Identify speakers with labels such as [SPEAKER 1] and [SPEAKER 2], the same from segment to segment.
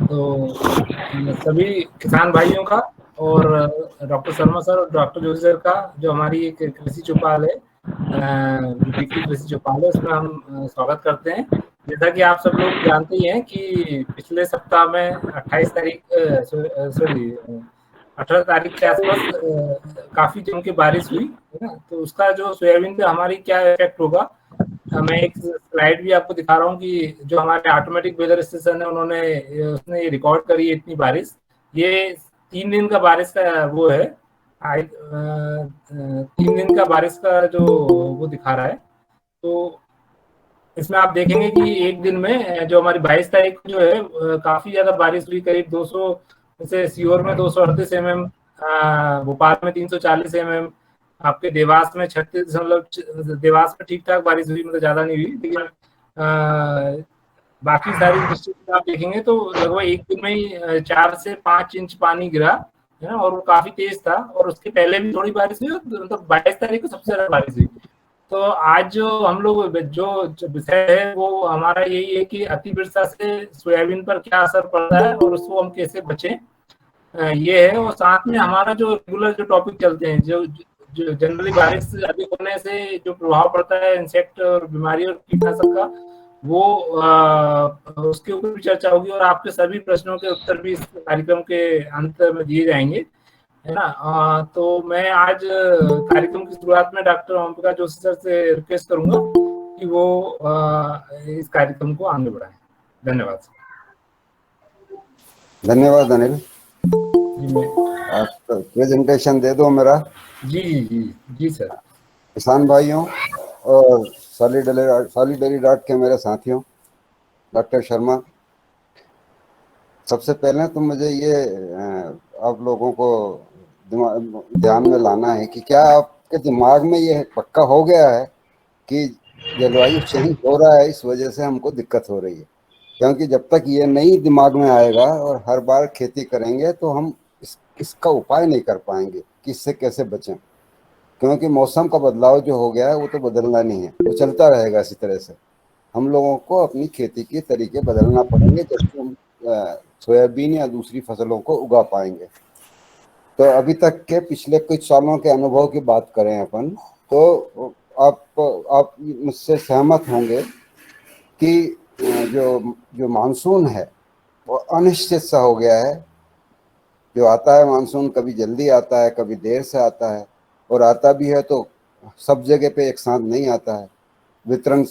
[SPEAKER 1] तो सभी किसान भाइयों का और डॉक्टर शर्मा सर और डॉक्टर जोशी सर का जो हमारी एक कृषि चौपाल है, जो वीकली कृषि चौपाल है, उसमें हम स्वागत करते हैं। जैसा कि आप सब लोग जानते ही हैं कि पिछले सप्ताह में 28 तारीख सॉरी 18 तारीख के आसपास काफी जम के बारिश हुई है ना, तो उसका जो सोयाबीन पे हमारी क्या इफेक्ट होगा, मैं एक स्लाइड भी आपको दिखा रहा हूँ कि जो हमारे ऑटोमेटिक वेदर स्टेशन है उन्होंने उसने रिकॉर्ड करी है इतनी बारिश। ये 3 दिन का बारिश का वो है, 3 दिन का बारिश का जो वो दिखा रहा है। तो इसमें आप देखेंगे कि एक दिन में जो हमारी 22 तारीख को जो है काफी ज्यादा बारिश हुई, करीब 200, जैसे सीहोर में 238 mm, भोपाल में 340 mm, आपके देवास में 36, देवास में ठीक ठाक बारिश हुई, मतलब ज्यादा नहीं हुई, लेकिन बाकी सारी डिस्ट्रिक्ट में आप देखेंगे तो लगभग एक दिन में ही 4 से 5 इंच पानी गिरा है ना, और वो काफी तेज था। और उसके पहले भी थोड़ी बारिश हुई, मतलब 22 तारीख को सबसे ज्यादा बारिश हुई। तो आज जो हम लोग जो विषय है वो हमारा यही है कि अतिवृष्टि से सोयाबीन पर क्या असर पड़ता है और उसको हम कैसे बचें, ये है। और साथ में हमारा जो रेगुलर जो टॉपिक चलते हैं, जो जनरली बारिश अधिक होने से जो प्रभाव पड़ता है इंसेक्ट और बीमारी और कीटनाशक का, वो उसके ऊपर भी चर्चा होगी और आपके सभी प्रश्नों के उत्तर भी इस कार्यक्रम के अंत में दिए जाएंगे, है ना। तो मैं आज कार्यक्रम की शुरुआत में डॉक्टर ओमप्रकाश जोशी सर से रिक्वेस्ट करूंगा कि वो इस कार्यक्रम को आगे बढ़ाएं। धन्यवाद।
[SPEAKER 2] धन्यवाद अनिल। आप प्रेजेंटेशन दे दो मेरा।
[SPEAKER 1] जी जी जी जी सर।
[SPEAKER 2] किसान भाइयों और सॉलिडरी डॉट के मेरे साथियों, डॉक्टर शर्मा, सबसे पहले तो मुझे ये आप लोगों को ध्यान में लाना है कि क्या आपके दिमाग में ये पक्का हो गया है कि जलवायु चेंज हो रहा है, इस वजह से हमको दिक्कत हो रही है। क्योंकि जब तक ये नहीं दिमाग में आएगा और हर बार खेती करेंगे तो हम इसका उपाय नहीं कर पाएंगे कि इससे कैसे बचें। क्योंकि मौसम का बदलाव जो हो गया है वो तो बदलना नहीं है, वो चलता रहेगा इसी तरह से। हम लोगों को अपनी खेती के तरीके बदलना पड़ेंगे जबकि हम सोयाबीन या दूसरी फसलों को उगा पाएंगे। तो अभी तक के पिछले कुछ सालों के अनुभव की बात करें अपन, तो आप मुझसे सहमत होंगे कि जो जो मानसून है वो अनिश्चित सा हो गया है। जो आता है मानसून, कभी जल्दी आता है, कभी देर से आता है, और आता भी है तो सब जगह पे एक साथ नहीं आता है। वितरण,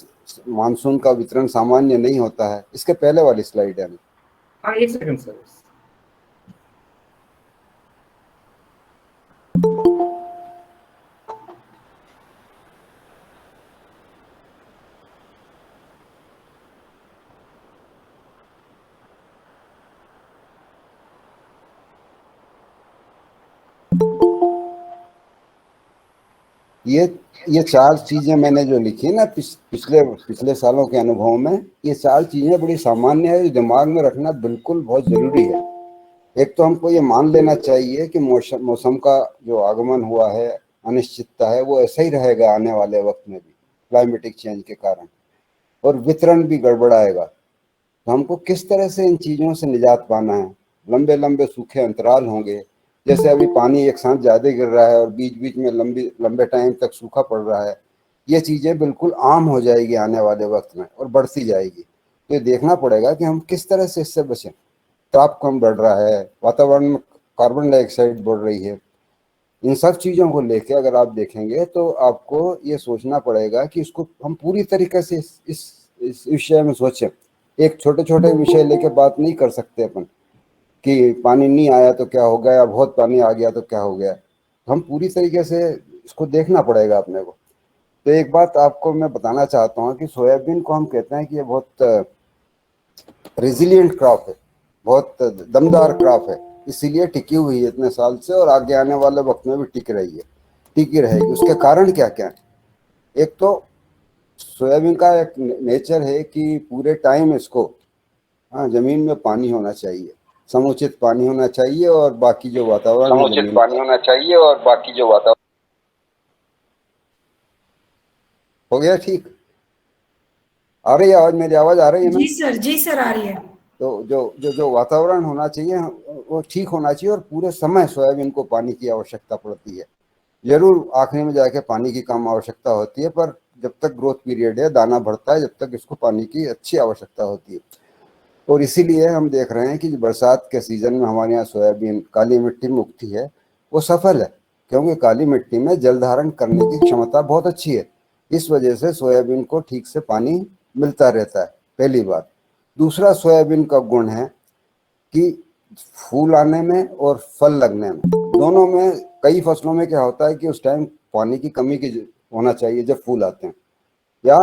[SPEAKER 2] मानसून का वितरण सामान्य नहीं होता है। इसके पहले वाली स्लाइड है।
[SPEAKER 1] हाँ, एक सेकंड सर।
[SPEAKER 2] ये चार चीजें मैंने जो लिखी ना पिछले सालों के अनुभव में, ये चार चीजें बड़ी सामान्य है, जो दिमाग में रखना बिल्कुल बहुत जरूरी है। एक तो हमको ये मान लेना चाहिए कि मौसम का जो आगमन हुआ है, अनिश्चितता है, वो ऐसा ही रहेगा आने वाले वक्त में भी, क्लाइमेटिक चेंज के कारण। और वितरण भी गड़बड़ाएगा। तो हमको किस तरह से इन चीजों से निजात पाना है। लंबे लंबे सूखे अंतराल होंगे, जैसे अभी पानी एक साथ ज्यादा गिर रहा है और बीच बीच में लंबे टाइम तक सूखा पड़ रहा है। ये चीजें बिल्कुल आम हो जाएगी आने वाले वक्त में और बढ़ती जाएगी। तो ये देखना पड़ेगा कि हम किस तरह से इससे बचें। तापक्रम बढ़ रहा है, वातावरण में कार्बन डाइऑक्साइड बढ़ रही है। इन सब चीजों को लेके अगर आप देखेंगे तो आपको ये सोचना पड़ेगा कि इसको हम पूरी तरीके से इस विषय में सोचें। एक छोटे छोटे विषय लेके बात नहीं कर सकते अपन कि पानी नहीं आया तो क्या हो गया या बहुत पानी आ गया तो क्या हो गया। हम पूरी तरीके से इसको देखना पड़ेगा अपने को। तो एक बात आपको मैं बताना चाहता हूँ कि सोयाबीन को हम कहते हैं कि ये बहुत रेजिलियंट क्रॉप है, बहुत दमदार क्रॉप है, इसीलिए टिकी हुई है इतने साल से और आगे आने वाले वक्त में भी टिक रही है, टिकी रहेगी। उसके कारण क्या क्या है? एक तो सोयाबीन का एक नेचर है कि पूरे टाइम इसको, हाँ, जमीन में पानी होना चाहिए, समुचित पानी होना चाहिए, और बाकी जो वातावरण है
[SPEAKER 3] समुचित पानी होना चाहिए और बाकी जो वातावरण।
[SPEAKER 2] हो गया ठीक? आ रही है आवाज? मेरी आवाज आ रही है ना?
[SPEAKER 4] जी सर, आ रही है।
[SPEAKER 2] तो जो वातावरण होना चाहिए वो ठीक होना चाहिए, और पूरे समय सोयाबीन को पानी की आवश्यकता पड़ती है। जरूर आखिरी में जाके पानी की कम आवश्यकता होती है, पर जब तक ग्रोथ पीरियड है, दाना बढ़ता है, जब तक इसको पानी की अच्छी आवश्यकता होती है। और इसीलिए हम देख रहे हैं कि जो बरसात के सीजन में हमारे यहाँ सोयाबीन काली मिट्टी में उगती है वो सफल है, क्योंकि काली मिट्टी में जल धारण करने की क्षमता बहुत अच्छी है। इस वजह से सोयाबीन को ठीक से पानी मिलता रहता है, पहली बात। दूसरा सोयाबीन का गुण है कि फूल आने में और फल लगने में, दोनों में, कई फसलों में क्या होता है कि उस टाइम पानी की कमी की होना चाहिए जब फूल आते हैं, या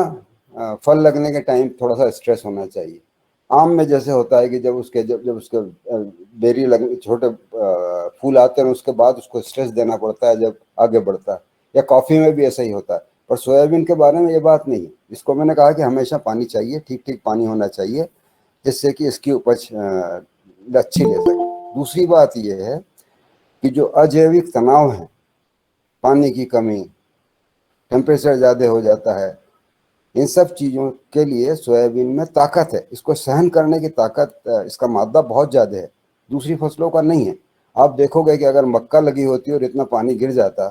[SPEAKER 2] फल लगने के टाइम थोड़ा सा स्ट्रेस होना चाहिए। आम में जैसे होता है कि जब उसके बेरी लग छोटे फूल आते हैं उसके बाद उसको स्ट्रेस देना पड़ता है जब आगे बढ़ता है, या कॉफ़ी में भी ऐसा ही होता है। पर सोयाबीन के बारे में ये बात नहीं है। इसको मैंने कहा कि हमेशा पानी चाहिए, ठीक ठीक पानी होना चाहिए, जिससे कि इसकी उपज अच्छी ले सके। दूसरी बात यह है कि जो अजैविक तनाव है, पानी की कमी, टेम्परेचर ज़्यादा हो जाता है, इन सब चीज़ों के लिए सोयाबीन में ताकत है, इसको सहन करने की ताकत, इसका मादा बहुत ज़्यादा है, दूसरी फसलों का नहीं है। आप देखोगे कि अगर मक्का लगी होती और इतना पानी गिर जाता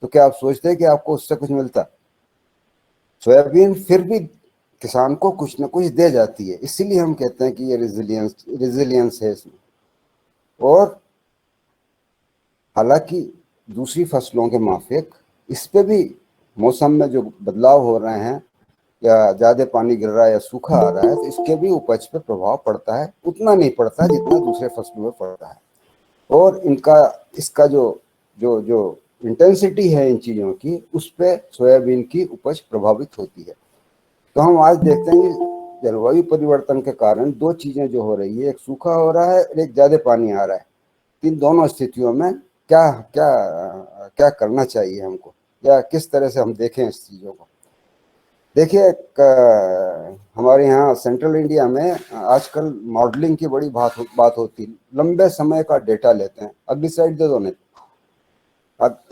[SPEAKER 2] तो क्या आप सोचते कि आपको उससे कुछ मिलता? सोयाबीन फिर भी किसान को कुछ न कुछ दे जाती है, इसीलिए हम कहते हैं कि ये रिजिलियंस है इसमें। और हालांकि दूसरी फसलों के माफिक इस पे भी मौसम में जो बदलाव हो रहे हैं, या ज़्यादा पानी गिर रहा है या सूखा आ रहा है, तो इसके भी उपज पे प्रभाव पड़ता है। उतना नहीं पड़ता जितना दूसरे फसलों में पड़ता है। और इसका जो जो जो इंटेंसिटी है इन चीज़ों की, उस पर सोयाबीन की उपज प्रभावित होती है। तो हम आज देखते हैं कि जलवायु परिवर्तन के कारण दो चीज़ें जो हो रही है, एक सूखा हो रहा है और एक ज़्यादा पानी आ रहा है। इन दोनों स्थितियों में क्या क्या क्या करना चाहिए हमको, या किस तरह से हम देखें इस चीज़ों को? देखिए, हमारे यहाँ सेंट्रल इंडिया में आजकल मॉडलिंग की बड़ी बात होती है। लंबे समय का डेटा लेते हैं, अगली साइड दे दो नहीं।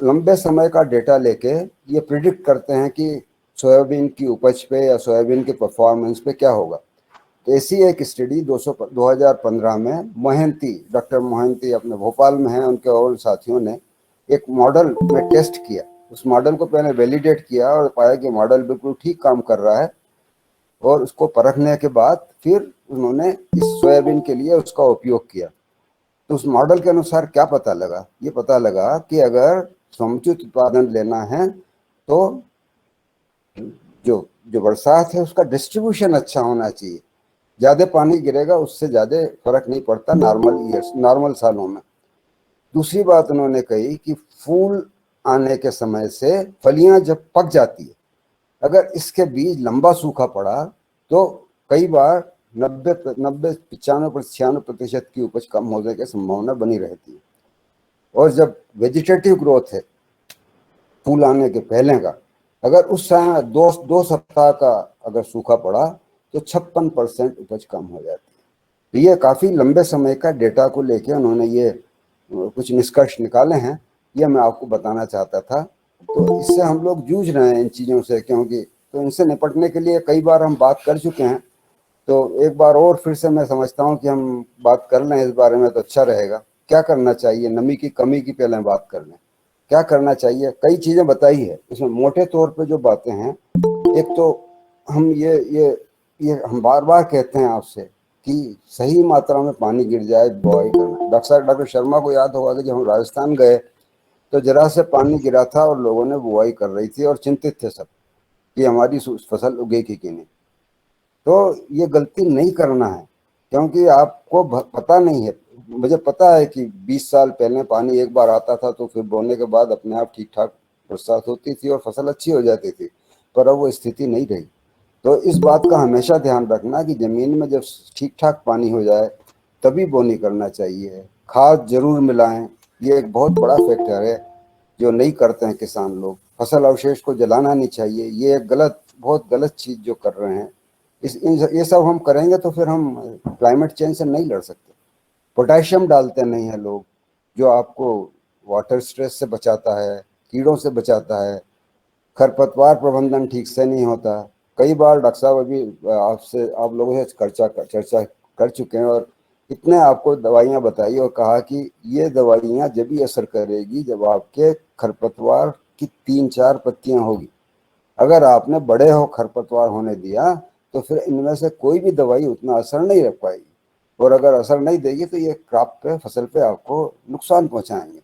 [SPEAKER 2] लंबे समय का डेटा लेके ये प्रिडिक्ट करते हैं कि सोयाबीन की उपज पे या सोयाबीन के परफॉर्मेंस पे क्या होगा। तो ऐसी एक स्टडी 2015 में डॉक्टर मोहंती अपने भोपाल में हैं, उनके और साथियों ने एक मॉडल में टेस्ट किया। उस मॉडल को पहले वैलिडेट किया और पाया कि मॉडल बिल्कुल ठीक काम कर रहा है, और उसको परखने के बाद फिर उन्होंने इस सोयाबीन के लिए उसका उपयोग किया। तो उस मॉडल के अनुसार क्या पता लगा? ये पता लगा कि अगर समुचित उत्पादन लेना है तो जो जो बरसात है उसका डिस्ट्रीब्यूशन अच्छा होना चाहिए। ज़्यादा पानी गिरेगा उससे ज़्यादा फर्क नहीं पड़ता नॉर्मल सालों में। दूसरी बात उन्होंने कही कि फूल आने के समय से फलियां जब पक जाती है, अगर इसके बीच लंबा सूखा पड़ा तो कई बार 95-96% की उपज कम होने की संभावना बनी रहती है। और जब वेजिटेटिव ग्रोथ है फूल आने के पहले का, अगर उस समय दो सप्ताह का अगर सूखा पड़ा तो 56% उपज कम हो जाती है। तो ये काफ़ी लंबे समय का डेटा को लेके उन्होंने ये कुछ निष्कर्ष निकाले हैं, ये मैं आपको बताना चाहता था। तो इससे हम लोग जूझ रहे हैं इन चीज़ों से, क्योंकि तो इनसे निपटने के लिए कई बार हम बात कर चुके हैं। तो एक बार और फिर से मैं समझता हूँ कि हम बात कर लें इस बारे में तो अच्छा रहेगा। क्या करना चाहिए? नमी की कमी की पहले बात कर लें, क्या करना चाहिए? कई चीज़ें बताई है इसमें, मोटे तौर पे जो बातें हैं। एक तो हम ये हम बार बार कहते हैं आपसे कि सही मात्रा में पानी गिर जाए, बुआई करना। डॉक्टर शर्मा को याद होगा कि जब हम राजस्थान गए तो जरा से पानी गिरा था और लोगों ने बुआई कर रही थी और चिंतित थे सब कि हमारी फसल उगेगी कि नहीं। तो ये गलती नहीं करना है, क्योंकि आपको पता नहीं है। मुझे पता है कि 20 साल पहले पानी एक बार आता था तो फिर बोने के बाद अपने आप ठीक ठाक बरसात होती थी और फसल अच्छी हो जाती थी, पर अब वो स्थिति नहीं रही। तो इस बात का हमेशा ध्यान रखना कि ज़मीन में जब ठीक ठाक पानी हो जाए तभी बोनी करना चाहिए। खाद जरूर मिलाएं, ये एक बहुत बड़ा फैक्टर है जो नहीं करते हैं किसान लोग। फसल अवशेष को जलाना नहीं चाहिए, ये एक बहुत गलत चीज़ जो कर रहे हैं। ये सब हम करेंगे तो फिर हम क्लाइमेट चेंज से नहीं लड़ सकते। पोटेशियम डालते नहीं हैं लोग, जो आपको वाटर स्ट्रेस से बचाता है, कीड़ों से बचाता है। खरपतवार प्रबंधन ठीक से नहीं होता। कई बार डॉक्टर साहब अभी आप लोगों से चर्चा कर चुके हैं और इतने आपको दवाइयाँ बताई और कहा कि ये दवाइयाँ जब भी असर करेगी जब आपके खरपतवार की 3-4 पत्तियाँ होगी। अगर आपने बड़े हो खरपतवार होने दिया तो फिर इनमें से कोई भी दवाई उतना असर नहीं रख पाएगी, और अगर असर नहीं देगी तो ये क्रॉप पे, फसल पे आपको नुकसान पहुंचाएंगे।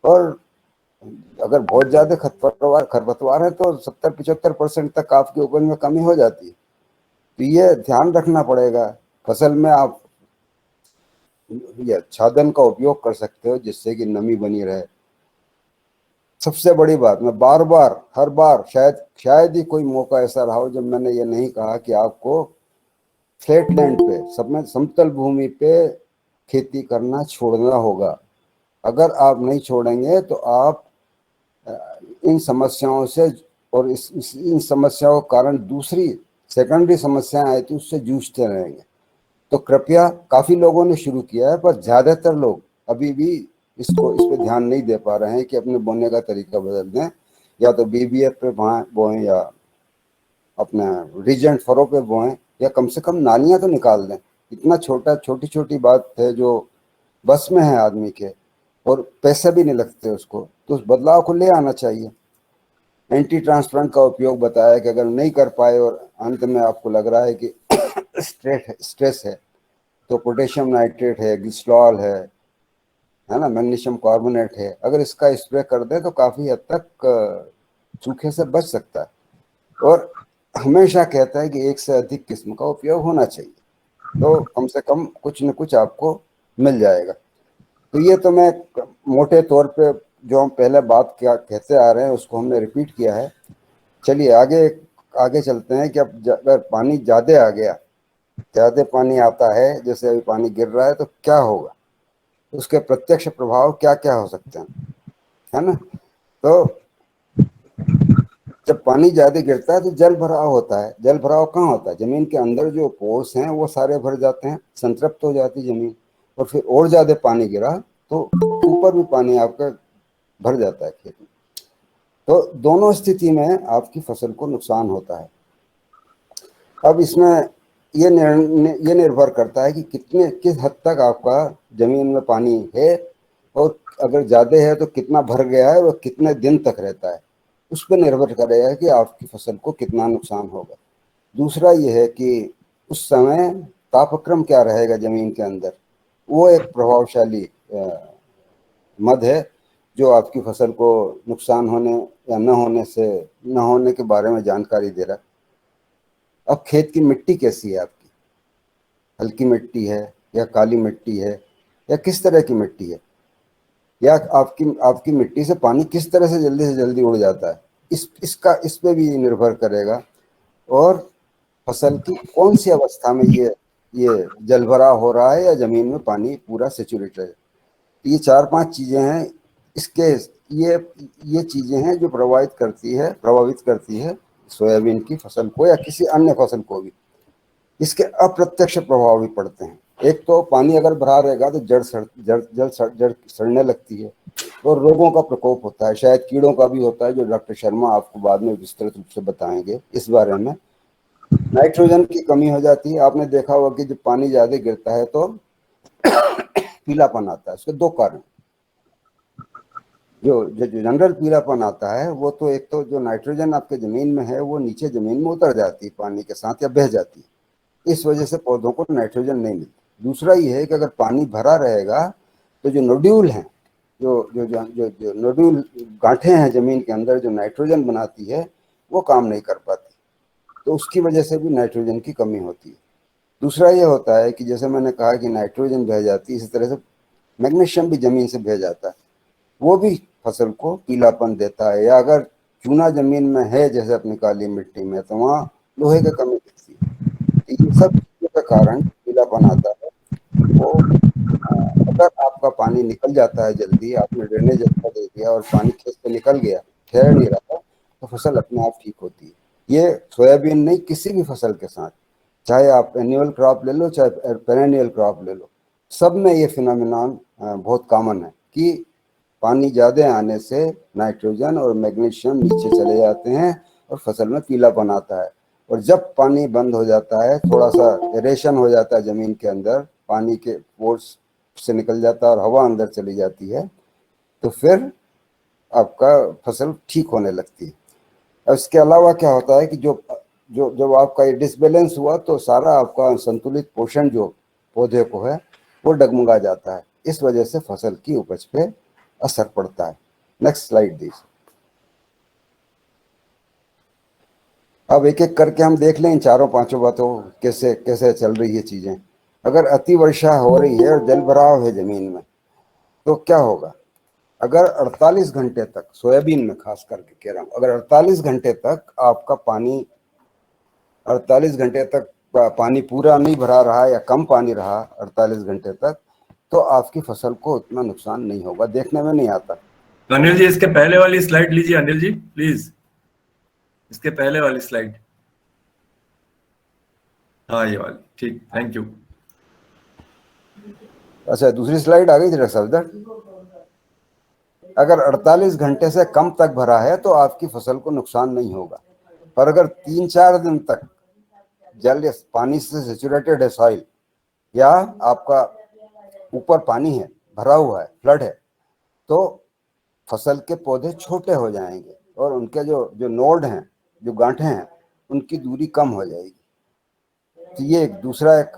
[SPEAKER 2] और अगर बहुत ज्यादा खरपतवार है तो 70-75% तक आपकी उपज में कमी हो जाती है। तो ये ध्यान रखना पड़ेगा। फसल में आप ये छादन का उपयोग कर सकते हो जिससे कि नमी बनी रहे। सबसे बड़ी बात, मैं बार बार हर बार शायद ही कोई मौका ऐसा रहा हो जब मैंने ये नहीं कहा कि आपको फ्लैट लैंड पे, सब में समतल भूमि पे खेती करना छोड़ना होगा। अगर आप नहीं छोड़ेंगे तो आप इन समस्याओं से और इन समस्याओं के कारण दूसरी सेकेंडरी समस्याएं आई थी उससे जूझते रहेंगे। तो कृपया, काफी लोगों ने शुरू किया है पर ज्यादातर लोग अभी भी इस पे ध्यान नहीं दे पा रहे हैं कि अपने बोने का तरीका बदल दें, या तो बीबीएफ पे बोएं या अपना रीजेंट फरो पे बोएं, या कम से कम नालियां तो निकाल दें। इतना छोटी छोटी बात है जो बस में है आदमी के, और पैसे भी नहीं लगते उसको, तो उस बदलाव को ले आना चाहिए। एंटी ट्रांसप्लांट का उपयोग बताया कि अगर नहीं कर पाए और अंत में आपको लग रहा है कि स्ट्रेस है तो पोटेशियम नाइट्रेट है, ग्लिसरॉल है ना, मैग्नीशियम कार्बोनेट है, अगर इसका स्प्रे कर दे तो काफी हद तक सूखे से बच सकता है। और हमेशा कहता है कि एक से अधिक किस्म का उपयोग होना चाहिए, तो कम से कम कुछ न कुछ आपको मिल जाएगा। तो ये तो मैं मोटे तौर पे जो हम पहले बात क्या कहते आ रहे हैं उसको हमने रिपीट किया है। चलिए आगे आगे चलते हैं कि अब अगर पानी ज़्यादा आ गया, ज़्यादा पानी आता है, जैसे अभी पानी गिर रहा है, तो क्या होगा, उसके प्रत्यक्ष प्रभाव क्या क्या हो सकते हैं, है ना। तो जब पानी ज्यादा गिरता है तो जल भराव होता है। जल भराव कहाँ होता है? जमीन के अंदर जो पोर्स हैं वो सारे भर जाते हैं, संतृप्त हो जाती जमीन, और फिर और ज्यादा पानी गिरा तो ऊपर भी पानी आपका भर जाता है खेत में। तो दोनों स्थिति में आपकी फसल को नुकसान होता है। अब इसमें ये निर्भर करता है कि किस हद तक आपका जमीन में पानी है, और अगर ज्यादा है तो कितना भर गया है और कितने दिन तक रहता है, उस पर निर्भर करेगा कि आपकी फसल को कितना नुकसान होगा। दूसरा ये है कि उस समय तापक्रम क्या रहेगा जमीन के अंदर, वो एक प्रभावशाली मद है जो आपकी फसल को नुकसान होने या न होने के बारे में जानकारी दे रहा है। अब खेत की मिट्टी कैसी है आपकी, हल्की मिट्टी है या काली मिट्टी है या किस तरह की मिट्टी है, या आपकी मिट्टी से पानी किस तरह से जल्दी उड़ जाता है, इस पे भी निर्भर करेगा। और फसल की कौन सी अवस्था में ये जलभराव हो रहा है या जमीन में पानी पूरा सेचुरेट है। ये 4-5 चीजें हैं इसके, ये चीजें हैं जो प्रभावित करती है सोयाबीन की फसल को या किसी अन्य फसल को भी। इसके अप्रत्यक्ष प्रभाव भी पड़ते हैं। एक तो पानी अगर भरा रहेगा तो जड़ सड़ने लगती है और रोगों का प्रकोप होता है, शायद कीड़ों का भी होता है, जो डॉक्टर शर्मा आपको बाद में विस्तृत रूप से बताएंगे इस बारे में। नाइट्रोजन की कमी हो जाती है। आपने देखा होगा कि जब पानी ज्यादा गिरता है तो पीलापन आता है। उसके 2 कारण, जो जनरल पीलापन आता है वो तो एक तो जो नाइट्रोजन आपके जमीन में है वो नीचे जमीन में उतर जाती है पानी के साथ या बह जाती है, इस वजह से पौधों को नाइट्रोजन नहीं मिलती। दूसरा ये है कि अगर पानी भरा रहेगा तो जो नोड्यूल हैं, जो नोड्यूल गांठें हैं जमीन के अंदर जो नाइट्रोजन बनाती है, वो काम नहीं कर पाती, तो उसकी वजह से भी नाइट्रोजन की कमी होती है। दूसरा ये होता है कि जैसे मैंने कहा कि नाइट्रोजन बह जाती है, इसी तरह से मैग्नीशियम भी जमीन से बह जाता है, वो भी फसल को पीलापन देता है। या अगर चूना जमीन में है जैसे अपनी काली मिट्टी में, तो वहाँ लोहे की कमी दिखती है। ये सब चीजों के कारण पीलापन आता है। वो अगर आपका पानी निकल जाता है जल्दी, आपने ड्रेनेज अच्छा दे दिया और पानी खेत से निकल गया, ठहर नहीं रहा, तो फसल अपने आप ठीक होती है। ये सोयाबीन नहीं, किसी भी फसल के साथ, चाहे आप एनुअल क्रॉप ले लो चाहे पेरेनियल क्रॉप ले लो, सब में ये फिनोमिनन बहुत कॉमन है कि पानी ज़्यादा आने से नाइट्रोजन और मैग्नीशियम नीचे चले जाते हैं और फसल में पीलापन आता है। और जब पानी बंद हो जाता है, थोड़ा सा एरेशन हो जाता है जमीन के अंदर, पानी के फोर्स से निकल जाता है और हवा अंदर चली जाती है, तो फिर आपका फसल ठीक होने लगती है। और इसके अलावा क्या होता है कि जब आपका ये डिसबैलेंस हुआ तो सारा आपका संतुलित पोषण जो पौधे को है वो डगमगा जाता है। इस वजह से फसल की उपज पे असर पड़ता है। नेक्स्ट स्लाइड दीजिए। अब एक एक करके हम देख लें इन चारों पांचों बातों कैसे कैसे चल रही है चीजें। अगर अति वर्षा हो रही है और जल भराव है जमीन में तो क्या होगा? अगर 48 घंटे तक, सोयाबीन में खास करके कह रहा हूं, अगर 48 घंटे तक आपका पानी 48 घंटे तक पानी पूरा नहीं भरा रहा या कम पानी रहा 48 घंटे तक, तो आपकी फसल को उतना नुकसान नहीं होगा, देखने में नहीं आता।
[SPEAKER 4] तो अनिल जी इसके पहले वाली स्लाइड लीजिए, अनिल जी प्लीज, इसके पहले वाली स्लाइड। हाँ ये वाली, ठीक, थैंक यू।
[SPEAKER 2] अच्छा, दूसरी स्लाइड आ गई थी डॉक्टर साहब। अगर 48 घंटे से कम तक भरा है तो आपकी फसल को नुकसान नहीं होगा, पर अगर 3-4 दिन तक जल या पानी से सेचुरेटेड है सॉइल, या आपका ऊपर पानी है, भरा हुआ है, फ्लड है, तो फसल के पौधे छोटे हो जाएंगे और उनके जो नोड हैं, जो गांठें हैं, उनकी दूरी कम हो जाएगी। तो ये दूसरा एक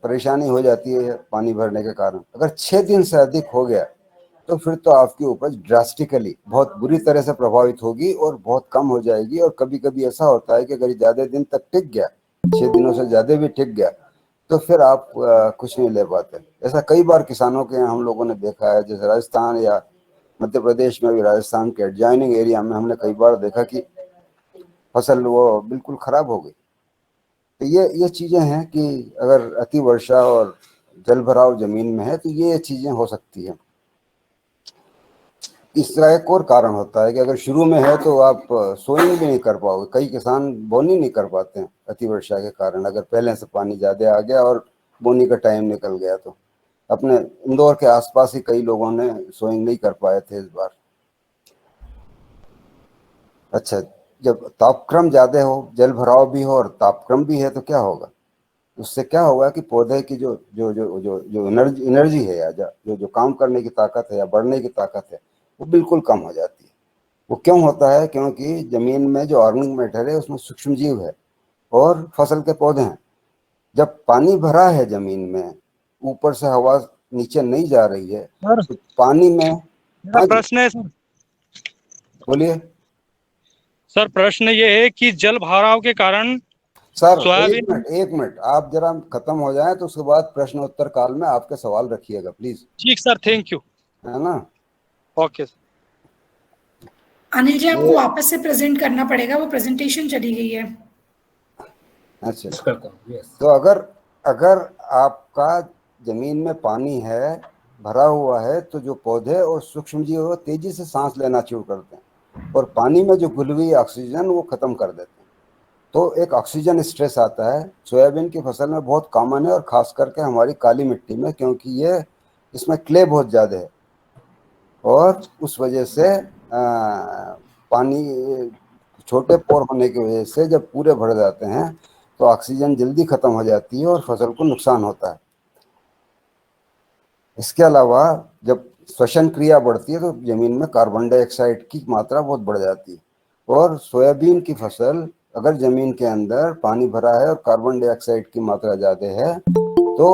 [SPEAKER 2] परेशानी हो जाती है पानी भरने के कारण। अगर 6 दिन से अधिक हो गया तो फिर तो आपकी उपज ड्रास्टिकली बहुत बुरी तरह से प्रभावित होगी और बहुत कम हो जाएगी। और कभी कभी ऐसा होता है कि अगर ज़्यादा दिन तक टिक गया, 6 दिनों से ज़्यादा भी टिक गया, तो फिर आप कुछ नहीं ले पाते। ऐसा कई बार किसानों के हम लोगों ने देखा है, जैसे राजस्थान या मध्य प्रदेश में भी, राजस्थान के एडजॉइनिंग एरिया में हमने कई बार देखा कि फसल वो बिल्कुल खराब हो गई। तो ये चीज़ें हैं कि अगर अति वर्षा और जल भराव जमीन में है तो ये चीज़ें हो सकती हैं। इसका एक और कारण होता है कि अगर शुरू में है तो आप सोइंग भी नहीं कर पाओगे। कई किसान बोनी नहीं कर पाते हैं अति वर्षा के कारण, अगर पहले से पानी ज़्यादा आ गया और बोनी का टाइम निकल गया। तो अपने इंदौर के आसपास ही कई लोगों ने सोइंग नहीं कर पाए थे इस बार। अच्छा, जब तापक्रम ज़्यादा हो, जल भराव भी हो और तापक्रम भी है तो क्या होगा? उससे क्या होगा कि पौधे की जो जो जो जो जो एनर्जी है, या जो काम करने की ताकत है या बढ़ने की ताकत है, वो बिल्कुल कम हो जाती है। वो क्यों होता है? क्योंकि जमीन में जो ऑर्गेनिक मैटर है उसमें सूक्ष्म जीव है और फसल के पौधे हैं। जब पानी भरा है जमीन में, ऊपर से हवा नीचे नहीं जा रही है, तो पानी में। हाँ
[SPEAKER 5] प्रश्न है सर।
[SPEAKER 2] बोलिए
[SPEAKER 5] सर, प्रश्न ये है कि जल भराव के कारण
[SPEAKER 2] सर।
[SPEAKER 5] सोयाबीन।
[SPEAKER 2] एक मिनट आप जरा खत्म हो जाए तो उसके बाद प्रश्न उत्तर काल में आपके सवाल रखिएगा प्लीज।
[SPEAKER 5] ठीक सर, थैंक यू।
[SPEAKER 2] है ना?
[SPEAKER 5] ओके।
[SPEAKER 6] अनिल जी, आपको वापस से प्रेजेंट करना पड़ेगा, वो प्रेजेंटेशन चली गई है।
[SPEAKER 2] अच्छा, तो अगर आपका जमीन में पानी है, भरा हुआ है, तो जो पौधे और सूक्ष्म जीव वो तेजी से सांस लेना शुरू करते हैं और पानी में जो घुल हुई ऑक्सीजन वो खत्म कर देते हैं। तो एक ऑक्सीजन स्ट्रेस आता है। सोयाबीन की फसल में बहुत कॉमन है और खास करके हमारी काली मिट्टी में, क्योंकि ये इसमें क्ले बहुत ज़्यादा है और उस वजह से पानी छोटे पोर होने की वजह से जब पूरे भर जाते हैं तो ऑक्सीजन जल्दी खत्म हो जाती है और फसल को नुकसान होता है। इसके अलावा जब श्वसन क्रिया बढ़ती है तो जमीन में कार्बन डाइऑक्साइड की मात्रा बहुत बढ़ जाती है। और सोयाबीन की फसल अगर जमीन के अंदर पानी भरा है और कार्बन डाइऑक्साइड की मात्रा ज़्यादा है तो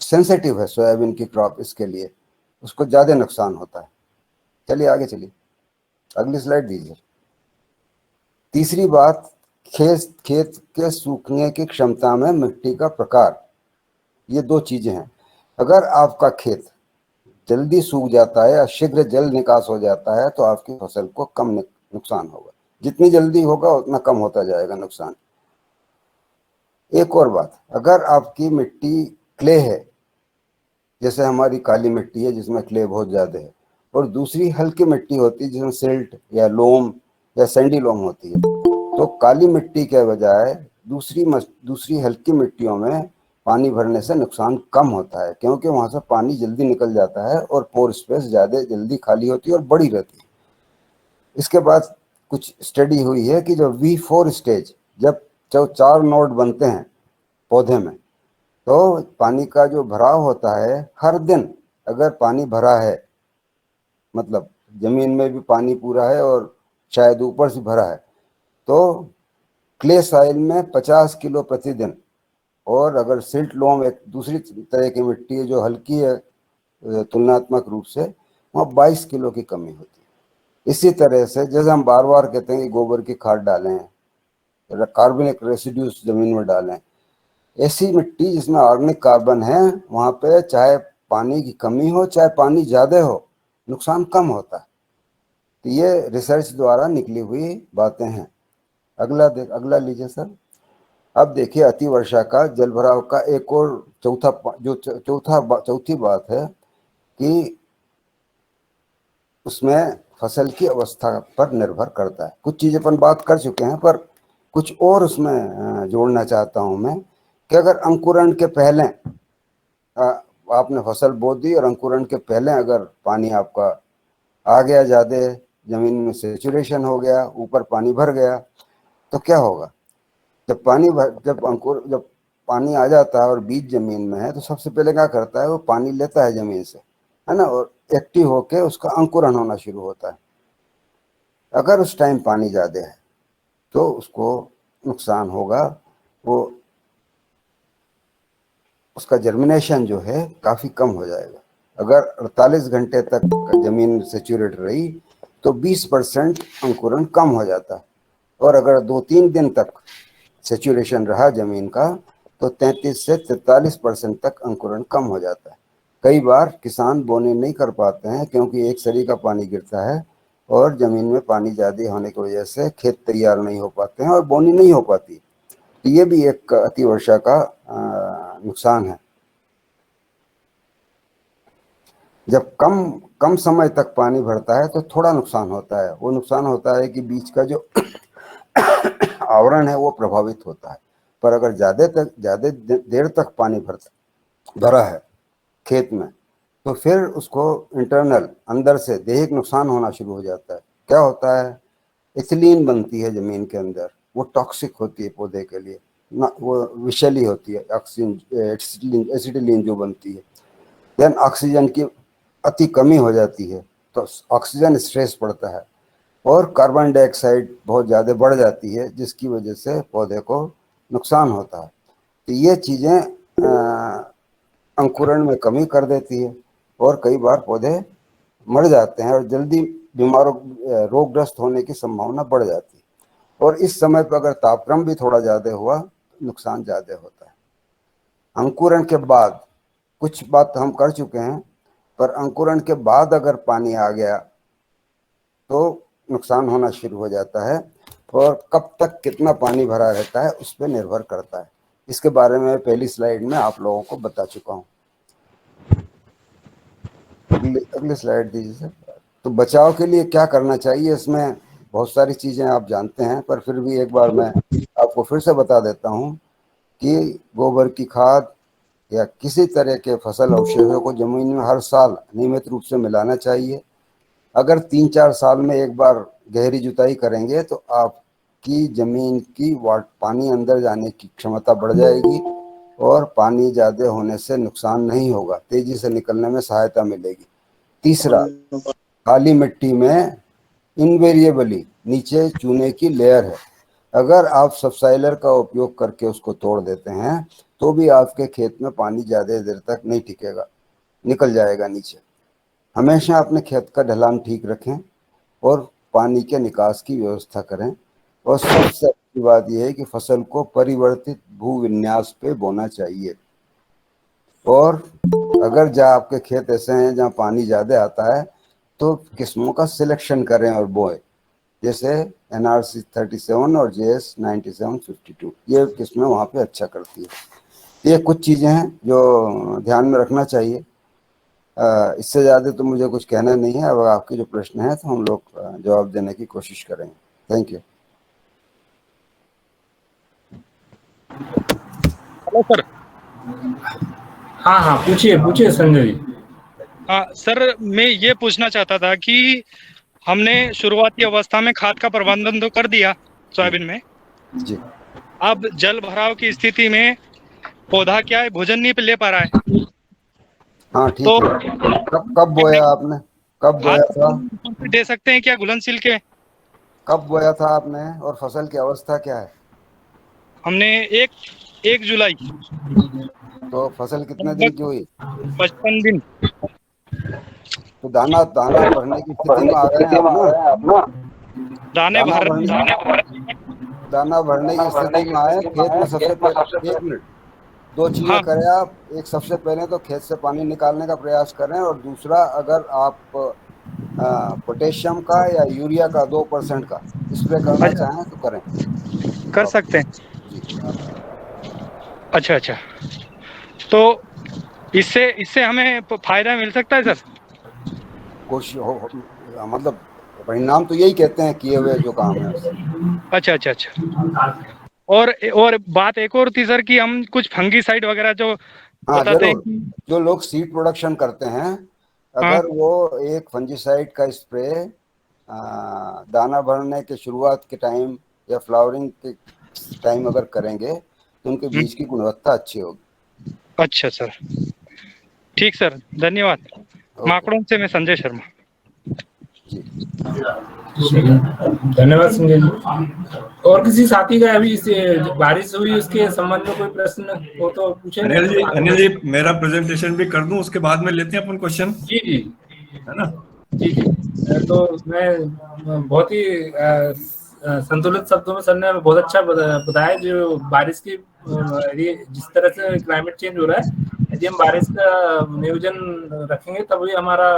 [SPEAKER 2] सेंसिटिव है सोयाबीन की क्रॉप, इसके लिए उसको ज़्यादा नुकसान होता है। चलिए आगे चलिए, अगली स्लाइड दीजिए। तीसरी बात, खेत के सूखने की क्षमता में मिट्टी का प्रकार, ये दो चीज़ें हैं। अगर आपका खेत जल्दी सूख जाता है या शीघ्र जल निकास हो जाता है तो आपकी फसल को कम नुकसान होगा। जितनी जल्दी होगा उतना कम होता जाएगा नुकसान। एक और बात, अगर आपकी मिट्टी क्ले है, जैसे हमारी काली मिट्टी है जिसमें क्ले बहुत ज़्यादा है, और दूसरी हल्की मिट्टी होती है जिसमें सिल्ट या लोम या सैंडी लोम होती है, तो काली मिट्टी के बजाय दूसरी हल्की मिट्टियों में पानी भरने से नुकसान कम होता है, क्योंकि वहाँ से पानी जल्दी निकल जाता है और पोर स्पेस ज़्यादा जल्दी खाली होती है और बड़ी रहती है। इसके बाद कुछ स्टडी हुई है कि जो V4 स्टेज जब 4 नोड बनते हैं पौधे में, तो पानी का जो भराव होता है हर दिन, अगर पानी भरा है, मतलब जमीन में भी पानी पूरा है और शायद ऊपर से भरा है, तो क्ले सॉइल में 50 किलो प्रतिदिन, और अगर सिल्ट लोम एक दूसरी तरह की मिट्टी है जो हल्की है तुलनात्मक रूप से, वहाँ 22 किलो की कमी होती है। इसी तरह से जैसे हम बार बार कहते हैं कि गोबर की खाद डालें, कार्बनिक रेसिड्यूज जमीन में डालें, ऐसी मिट्टी जिसमें ऑर्गेनिक कार्बन है वहाँ पे चाहे पानी की कमी हो चाहे पानी ज़्यादा हो, नुकसान कम होता है। तो ये रिसर्च द्वारा निकली हुई बातें हैं। अगला लीजिए सर। अब देखिए अतिवर्षा का जल भराव का एक और चौथी बात है कि उसमें फसल की अवस्था पर निर्भर करता है। कुछ चीज़ें अपन बात कर चुके हैं, पर कुछ और उसमें जोड़ना चाहता हूं मैं कि अगर अंकुरण के पहले आपने फसल बो दी और अंकुरण के पहले अगर पानी आपका आ गया, ज़्यादा जमीन में सेचुरेशन हो गया, ऊपर पानी भर गया, तो क्या होगा? जब पानी आ जाता है और बीज जमीन में है, तो सबसे पहले क्या करता है, वो पानी लेता है जमीन से, है ना, और एक्टिव होके उसका अंकुरण होना शुरू होता है। अगर उस टाइम पानी ज़्यादा है तो उसको नुकसान होगा, वो उसका जर्मिनेशन जो है काफ़ी कम हो जाएगा। अगर 48 घंटे तक जमीन सेचुरेट रही तो 20% अंकुरण कम हो जाता है, और अगर 2-3 दिन तक सेचुरेशन रहा जमीन का तो 33 से 43% तक अंकुरण कम हो जाता है। कई बार किसान बोने नहीं कर पाते हैं क्योंकि एक सरी का पानी गिरता है और जमीन में पानी ज़्यादा होने की वजह से खेत तैयार नहीं हो पाते हैं और बोनी नहीं हो पाती। तो ये भी एक अतिवर्षा का नुकसान है। जब कम समय तक पानी भरता है तो थोड़ा नुकसान होता है। वो नुकसान होता है कि बीज का जो आवरण है वो प्रभावित होता है। पर अगर ज़्यादा देर तक पानी भरा है खेत में, तो फिर उसको इंटरनल अंदर से दैहिक नुकसान होना शुरू हो जाता है। क्या होता है? इथिलीन बनती है जमीन के अंदर, वो टॉक्सिक होती है पौधे के लिए ना, वो विषैली होती है। ऑक्सीजन एसिटिलीन जो बनती है, देन ऑक्सीजन की अति कमी हो जाती है तो ऑक्सीजन स्ट्रेस पड़ता है और कार्बन डाइऑक्साइड बहुत ज़्यादा बढ़ जाती है, जिसकी वजह से पौधे को नुकसान होता है। तो ये चीज़ें अंकुरण में कमी कर देती है और कई बार पौधे मर जाते हैं और जल्दी रोगग्रस्त होने की संभावना बढ़ जाती है। और इस समय पर अगर तापक्रम भी थोड़ा ज़्यादा हुआ तो नुकसान ज़्यादा होता है। अंकुरण के बाद कुछ बात हम कर चुके हैं, पर अंकुरण के बाद अगर पानी आ गया तो नुकसान होना शुरू हो जाता है, और कब तक कितना पानी भरा रहता है उस पर निर्भर करता है। इसके बारे में पहली स्लाइड में आप लोगों को बता चुका हूँ। अगली स्लाइड दीजिए सर। तो बचाव के लिए क्या करना चाहिए, इसमें बहुत सारी चीज़ें आप जानते हैं, पर फिर भी एक बार मैं आपको फिर से बता देता हूँ कि गोबर की खाद या किसी तरह के फसल अवशेषों को जमीन में हर साल नियमित रूप से मिलाना चाहिए। अगर 3-4 साल में एक बार गहरी जुताई करेंगे तो आपकी जमीन की पानी अंदर जाने की क्षमता बढ़ जाएगी और पानी ज़्यादा होने से नुकसान नहीं होगा, तेजी से निकलने में सहायता मिलेगी। तीसरा, काली मिट्टी में इनवेरिएबली नीचे चूने की लेयर है। अगर आप सबसॉइलर का उपयोग करके उसको तोड़ देते हैं तो भी आपके खेत में पानी ज़्यादा देर तक नहीं टिकेगा, निकल जाएगा नीचे। हमेशा अपने खेत का ढलान ठीक रखें और पानी के निकास की व्यवस्था करें। और सबसे अच्छी बात यह है कि फसल को परिवर्तित भूविन्यास पे बोना चाहिए। और अगर जहाँ आपके खेत ऐसे हैं जहाँ पानी ज़्यादा आता है तो किस्मों का सिलेक्शन करें और बोएं, जैसे NRC 37 और JS 9752, ये किस्में वहाँ पे अच्छा करती है। ये कुछ चीज़ें हैं जो ध्यान में रखना चाहिए। इससे ज़्यादा तो मुझे कुछ कहना नहीं है। अब आपके जो प्रश्न है तो हम लोग जवाब देने की कोशिश करेंगे। Thank you.
[SPEAKER 5] Hello sir.
[SPEAKER 1] हाँ पूछिए संजय जी।
[SPEAKER 5] हाँ सर, मैं ये पूछना चाहता था कि हमने शुरुआती अवस्था में खाद का प्रबंधन तो कर दिया सोयाबीन में,
[SPEAKER 2] जी
[SPEAKER 5] अब जल भराव की स्थिति में पौधा क्या है, भोजन नहीं ले पा रहा है।
[SPEAKER 2] हाँ ठीक
[SPEAKER 5] तो
[SPEAKER 2] है। कब बोया आपने? कब बोया था?
[SPEAKER 5] दे सकते हैं क्या घुलनशील के?
[SPEAKER 2] कब बोया था आपने और फसल की अवस्था क्या है?
[SPEAKER 5] हमने 1 जुलाई,
[SPEAKER 2] तो फसल कितने दिन की हुई?
[SPEAKER 5] 55 दिन।
[SPEAKER 2] तो दाना दाना भरने की स्थिति में आ गए हैं आप ना?
[SPEAKER 5] दाने
[SPEAKER 2] दाना
[SPEAKER 5] भर
[SPEAKER 2] भरने दाना भरने की स्थिति में आए। खेत में सबसे पहले 1 मिनट, 2 चीजें
[SPEAKER 5] हाँ।
[SPEAKER 2] करें आप। एक, सबसे पहले तो खेत से पानी निकालने का प्रयास करें, और दूसरा, अगर आप पोटेशियम का या यूरिया का 2% का स्प्रे करना चाहें तो करें।
[SPEAKER 5] कर सकते हैं।
[SPEAKER 2] जी
[SPEAKER 5] अच्छा अच्छा, तो इससे हमें फायदा मिल सकता है सर?
[SPEAKER 2] कोशिश मतलब परिणाम तो यही कहते हैं किए हुए जो काम है उससे।
[SPEAKER 5] अच्छा अच्छा अच्छा। और बात एक और थी सर कि हम कुछ फंगीसाइड वगैरह जो
[SPEAKER 2] हाँ
[SPEAKER 5] बताते हैं
[SPEAKER 2] जरूर। जो लोग सीड प्रोडक्शन करते हैं,
[SPEAKER 5] हाँ।
[SPEAKER 2] अगर वो एक फंजीसाइड का स्प्रे दाना भरने के शुरुआत के टाइम या फ्लावरिंग के टाइम अगर करेंगे तो उनके बीज की गुणवत्ता अच्छी होगी।
[SPEAKER 5] अच्छा सर, ठीक सर, धन्यवाद। माकड़ों से मैं संजय शर्मा।
[SPEAKER 2] जी
[SPEAKER 1] धन्यवाद संजय जी। और किसी साथी का अभी इस बारिश हुई उसके संबंध में कोई प्रश्न हो तो पूछे।
[SPEAKER 4] अनिल जी मेरा प्रेजेंटेशन भी कर दूं, उसके बाद में लेते हैं अपन क्वेश्चन।
[SPEAKER 1] जी जी
[SPEAKER 4] है ना?
[SPEAKER 1] जी जी। तो मैं बहुत ही संतुलित शब्दों में सर ने बहुत अच्छा बताया जो बारिश की जिस तरह से क्लाइमेट चेंज हो रहा है, यदि हम बारिश का नियोजन रखेंगे तभी हमारा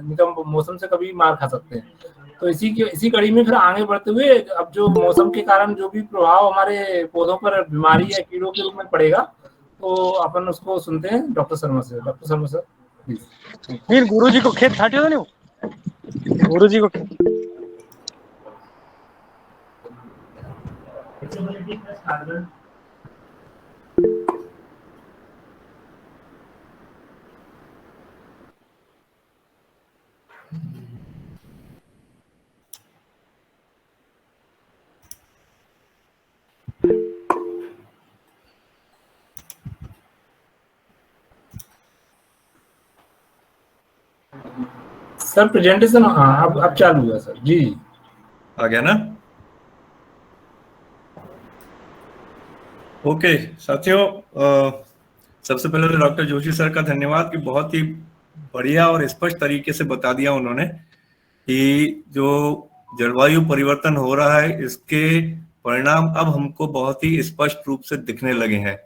[SPEAKER 1] निकम मौसम से कभी मार खा सकते हैं। तो इसी कड़ी में फिर आगे बढ़ते हुए अब जो मौसम के कारण जो भी प्रभाव हमारे पौधों पर बीमारी या कीड़ों के रूप में पड़ेगा, तो अपन उसको सुनते हैं डॉक्टर शर्मा से। Doctor Sharma sir please.
[SPEAKER 5] फिर गुरु जी को खेत छाटियो था नहीं, गुरु जी को
[SPEAKER 1] सर प्रेजेंटेशन हाँ अब चालू हुआ सर। जी
[SPEAKER 4] आ गया ना? ओके साथियों, सबसे पहले तो डॉक्टर जोशी सर का धन्यवाद कि बहुत ही बढ़िया और स्पष्ट तरीके से बता दिया उन्होंने कि जो जलवायु परिवर्तन हो रहा है इसके परिणाम अब हमको बहुत ही स्पष्ट रूप से दिखने लगे हैं।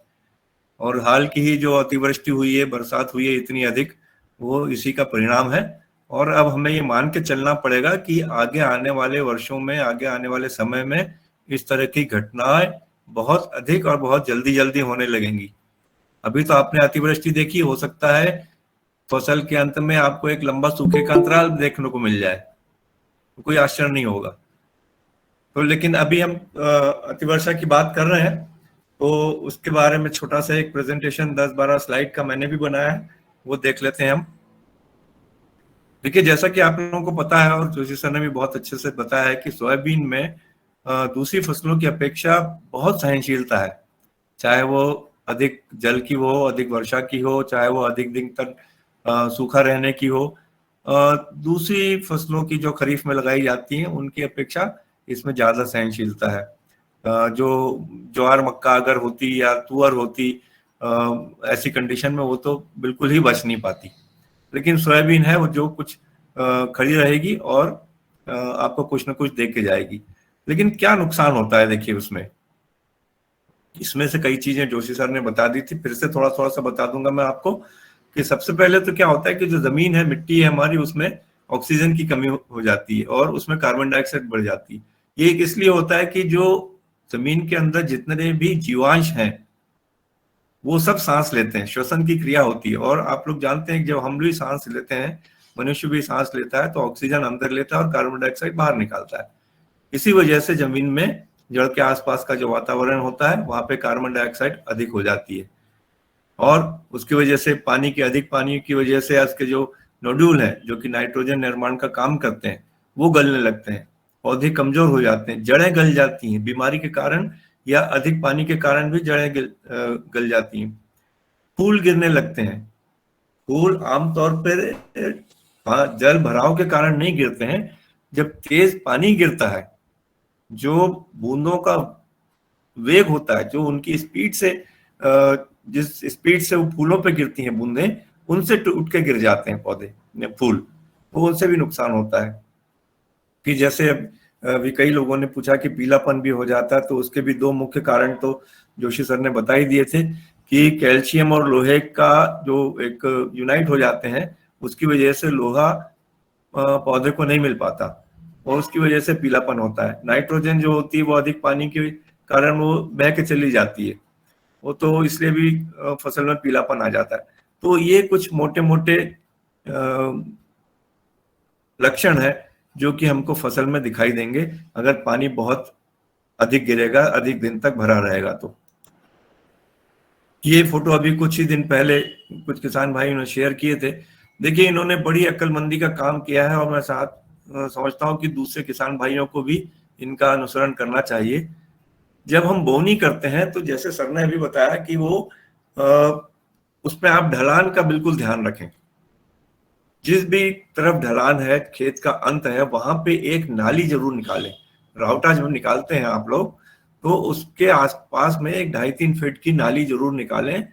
[SPEAKER 4] और हाल की ही जो अतिवृष्टि हुई है, बरसात हुई है इतनी अधिक, वो इसी का परिणाम है। और अब हमें ये मान के चलना पड़ेगा कि आगे आने वाले वर्षों में, आगे आने वाले समय में इस तरह की घटनाएं बहुत अधिक और बहुत जल्दी जल्दी होने लगेंगी। अभी तो आपने अतिवृष्टि देखी, हो सकता है फसल के अंत में आपको एक लंबा सूखे का अंतराल देखने को मिल जाए, तो कोई आश्चर्य नहीं होगा। तो लेकिन अभी हम अतिवर्षा की बात कर रहे हैं, तो उसके बारे में छोटा सा एक प्रेजेंटेशन 10-12 स्लाइड का मैंने भी बनाया है, वो देख लेते हैं हम। देखिए, जैसा कि आप लोगों को पता है और जोशी सर ने भी बहुत अच्छे से बताया है कि सोयाबीन में दूसरी फसलों की अपेक्षा बहुत सहनशीलता है, चाहे वो अधिक जल की हो, अधिक वर्षा की हो, चाहे वो अधिक दिन तक सूखा रहने की हो। दूसरी फसलों की जो खरीफ में लगाई जाती हैं उनकी अपेक्षा इसमें ज्यादा सहनशीलता है। जो ज्वार मक्का अगर होती या तुअर होती, ऐसी कंडीशन में वो तो बिल्कुल ही बच नहीं पाती। लेकिन सोयाबीन है वो जो कुछ खड़ी रहेगी और आपको कुछ ना कुछ दे के जाएगी। लेकिन क्या नुकसान होता है, देखिए उसमें, इसमें से कई चीजें जोशी सर ने बता दी थी, फिर से थोड़ा थोड़ा सा बता दूंगा मैं आपको कि सबसे पहले तो क्या होता है कि जो जमीन है, मिट्टी है हमारी, उसमें ऑक्सीजन की कमी हो जाती है और उसमें कार्बन डाइऑक्साइड बढ़ जाती है। ये इसलिए होता है कि जो जमीन के अंदर जितने भी जीवांश हैं वो सब सांस लेते हैं, श्वसन की क्रिया होती है। और आप लोग जानते हैं कि जब हम भी सांस लेते हैं, मनुष्य भी सांस लेता है, तो ऑक्सीजन अंदर लेता है और कार्बन डाइऑक्साइड बाहर निकालता है। इसी वजह से जमीन में जड़ के आसपास का जो वातावरण होता है वहां पे कार्बन डाइऑक्साइड अधिक हो जाती है, और उसकी वजह से अधिक पानी की वजह से उसके जो नोड्यूल है जो कि नाइट्रोजन निर्माण का काम करते हैं वो गलने लगते हैं, पौधे कमजोर हो जाते हैं, जड़ें गल जाती हैं। बीमारी के कारण या अधिक पानी के कारण भी जड़ें गल जाती हैं। फूल गिरने लगते हैं। फूल आमतौर पर जल भराव के कारण नहीं गिरते हैं। जब तेज पानी गिरता है, जो बूंदों का वेग होता है, जो उनकी स्पीड से जिस स्पीड से वो फूलों पे गिरती हैं बूंदें, उनसे टूट के गिर जाते हैं पौधे फूल, तो उनसे भी नुकसान होता है। कि जैसे अभी कई लोगों ने पूछा कि पीलापन भी हो जाता है, तो उसके भी दो मुख्य कारण तो जोशी सर ने बता ही दिए थे कि कैल्शियम और लोहे का जो एक यूनाइट हो जाते हैं, उसकी वजह से लोहा पौधे को नहीं मिल पाता और उसकी वजह से पीलापन होता है। नाइट्रोजन जो होती है वो अधिक पानी के कारण वो बह के चली जाती है, वो तो इसलिए भी फसल में पीलापन आ जाता है। तो ये कुछ मोटे मोटे लक्षण है जो कि हमको फसल में दिखाई देंगे अगर पानी बहुत अधिक गिरेगा, अधिक दिन तक भरा रहेगा। तो ये फोटो अभी कुछ ही दिन पहले कुछ किसान भाई ने शेयर किए थे। देखिए, इन्होंने बड़ी अक्लमंदी का काम किया है और मैं समझता हूँ कि दूसरे किसान भाइयों को भी इनका अनुसरण करना चाहिए। जब हम बोनी करते हैं तो जैसे सर ने अभी बताया कि वो उसमें आप ढलान का बिल्कुल ध्यान रखें। जिस भी तरफ ढलान है, खेत का अंत है, वहां पे एक नाली जरूर निकालें। राउटा जब निकालते हैं आप लोग, तो उसके आसपास में एक 2.5-3 फीट की नाली जरूर निकालें।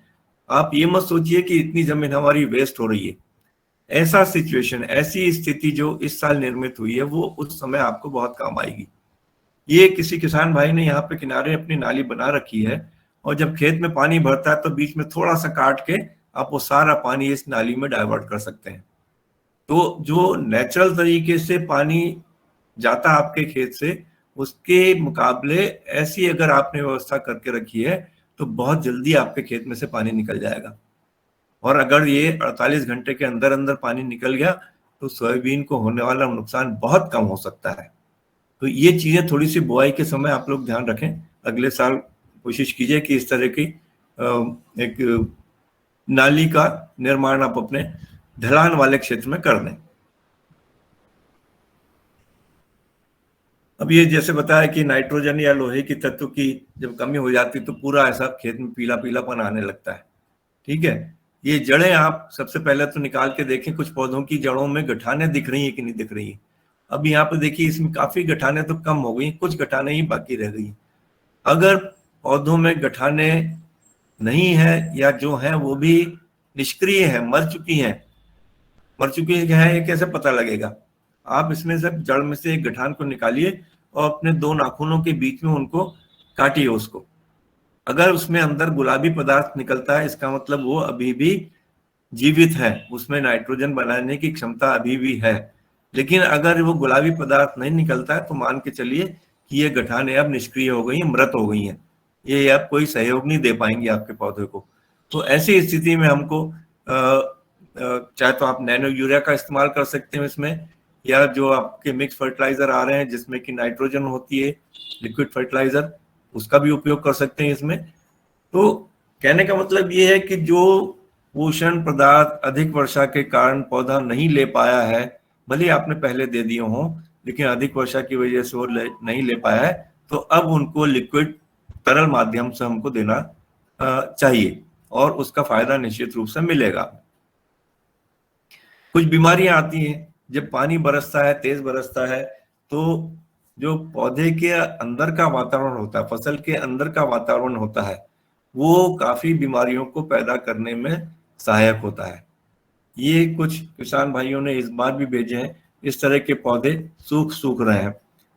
[SPEAKER 4] आप ये मत सोचिए कि इतनी जमीन हमारी वेस्ट हो रही है। ऐसा सिचुएशन, ऐसी स्थिति जो इस साल निर्मित हुई है, वो उस समय आपको बहुत काम आएगी। ये किसी किसान भाई ने यहाँ पे किनारे अपनी नाली बना रखी है और जब खेत में पानी भरता है तो बीच में थोड़ा सा काट के आप वो सारा पानी इस नाली में डाइवर्ट कर सकते हैं। तो जो नेचुरल तरीके से पानी जाता है आपके खेत से, उसके मुकाबले ऐसी अगर आपने व्यवस्था करके रखी है तो बहुत जल्दी आपके खेत में से पानी निकल जाएगा। और अगर ये 48 घंटे के अंदर अंदर पानी निकल गया तो सोयाबीन को होने वाला नुकसान बहुत कम हो सकता है। तो ये चीजें थोड़ी सी बुआई के समय आप लोग ध्यान रखें। अगले साल कोशिश कीजिए कि इस तरह की एक नाली का निर्माण आप अपने ढलान वाले क्षेत्र में कर दें। अब ये जैसे बताया कि नाइट्रोजन या लोहे की तत्व की जब कमी हो जाती तो पूरा ऐसा खेत में पीला पीलापन आने लगता है। ठीक है, ये जड़ें आप सबसे पहले तो निकाल के देखें, कुछ पौधों की जड़ों में गठानें दिख रही है कि नहीं दिख रही है। अब यहाँ पे देखिए, इसमें काफी गठानें तो कम हो गई, कुछ गठानें ही बाकी रह गई। अगर पौधों में गठानें नहीं है या जो है वो भी निष्क्रिय है, मर चुकी है, ये कैसे पता लगेगा? आप इसमें से जड़ में से एक गठान को निकालिए और अपने 2 नाखूनों के बीच में उनको काटिए उसको। अगर उसमें अंदर गुलाबी पदार्थ निकलता है, इसका मतलब वो अभी भी जीवित है, उसमें नाइट्रोजन बनाने की क्षमता अभी भी है। लेकिन अगर वो गुलाबी पदार्थ नहीं निकलता है तो मान के चलिए कि ये गठानें अब निष्क्रिय हो गई, मृत हो गई हैं, ये अब कोई सहयोग नहीं दे पाएंगी आपके पौधे को। तो ऐसी स्थिति में हमको चाहे तो आप नैनो यूरिया का इस्तेमाल कर सकते हैं इसमें, या जो आपके मिक्स फर्टिलाइजर आ रहे हैं जिसमें कि नाइट्रोजन होती है, लिक्विड फर्टिलाइजर, उसका भी उपयोग कर सकते हैं इसमें। तो कहने का मतलब ये है कि जो पोषण पदार्थ अधिक वर्षा के कारण पौधा नहीं ले पाया है, भले आपने पहले दे दिए हों, लेकिन अधिक वर्षा की वजह से वो नहीं ले पाया है, तो अब उनको लिक्विड तरल माध्यम से हमको देना चाहिए और उसका फायदा निश्चित रूप से मिलेगा। कुछ बीमारियां आती हैं जब पानी बरसता है, तेज बरसता है, तो जो पौधे के अंदर का वातावरण होता है, फसल के अंदर का वातावरण होता है, वो काफी बीमारियों को पैदा करने में सहायक होता है। ये कुछ किसान भाइयों ने इस बार भी भेजे हैं, इस तरह के पौधे सूख रहे हैं।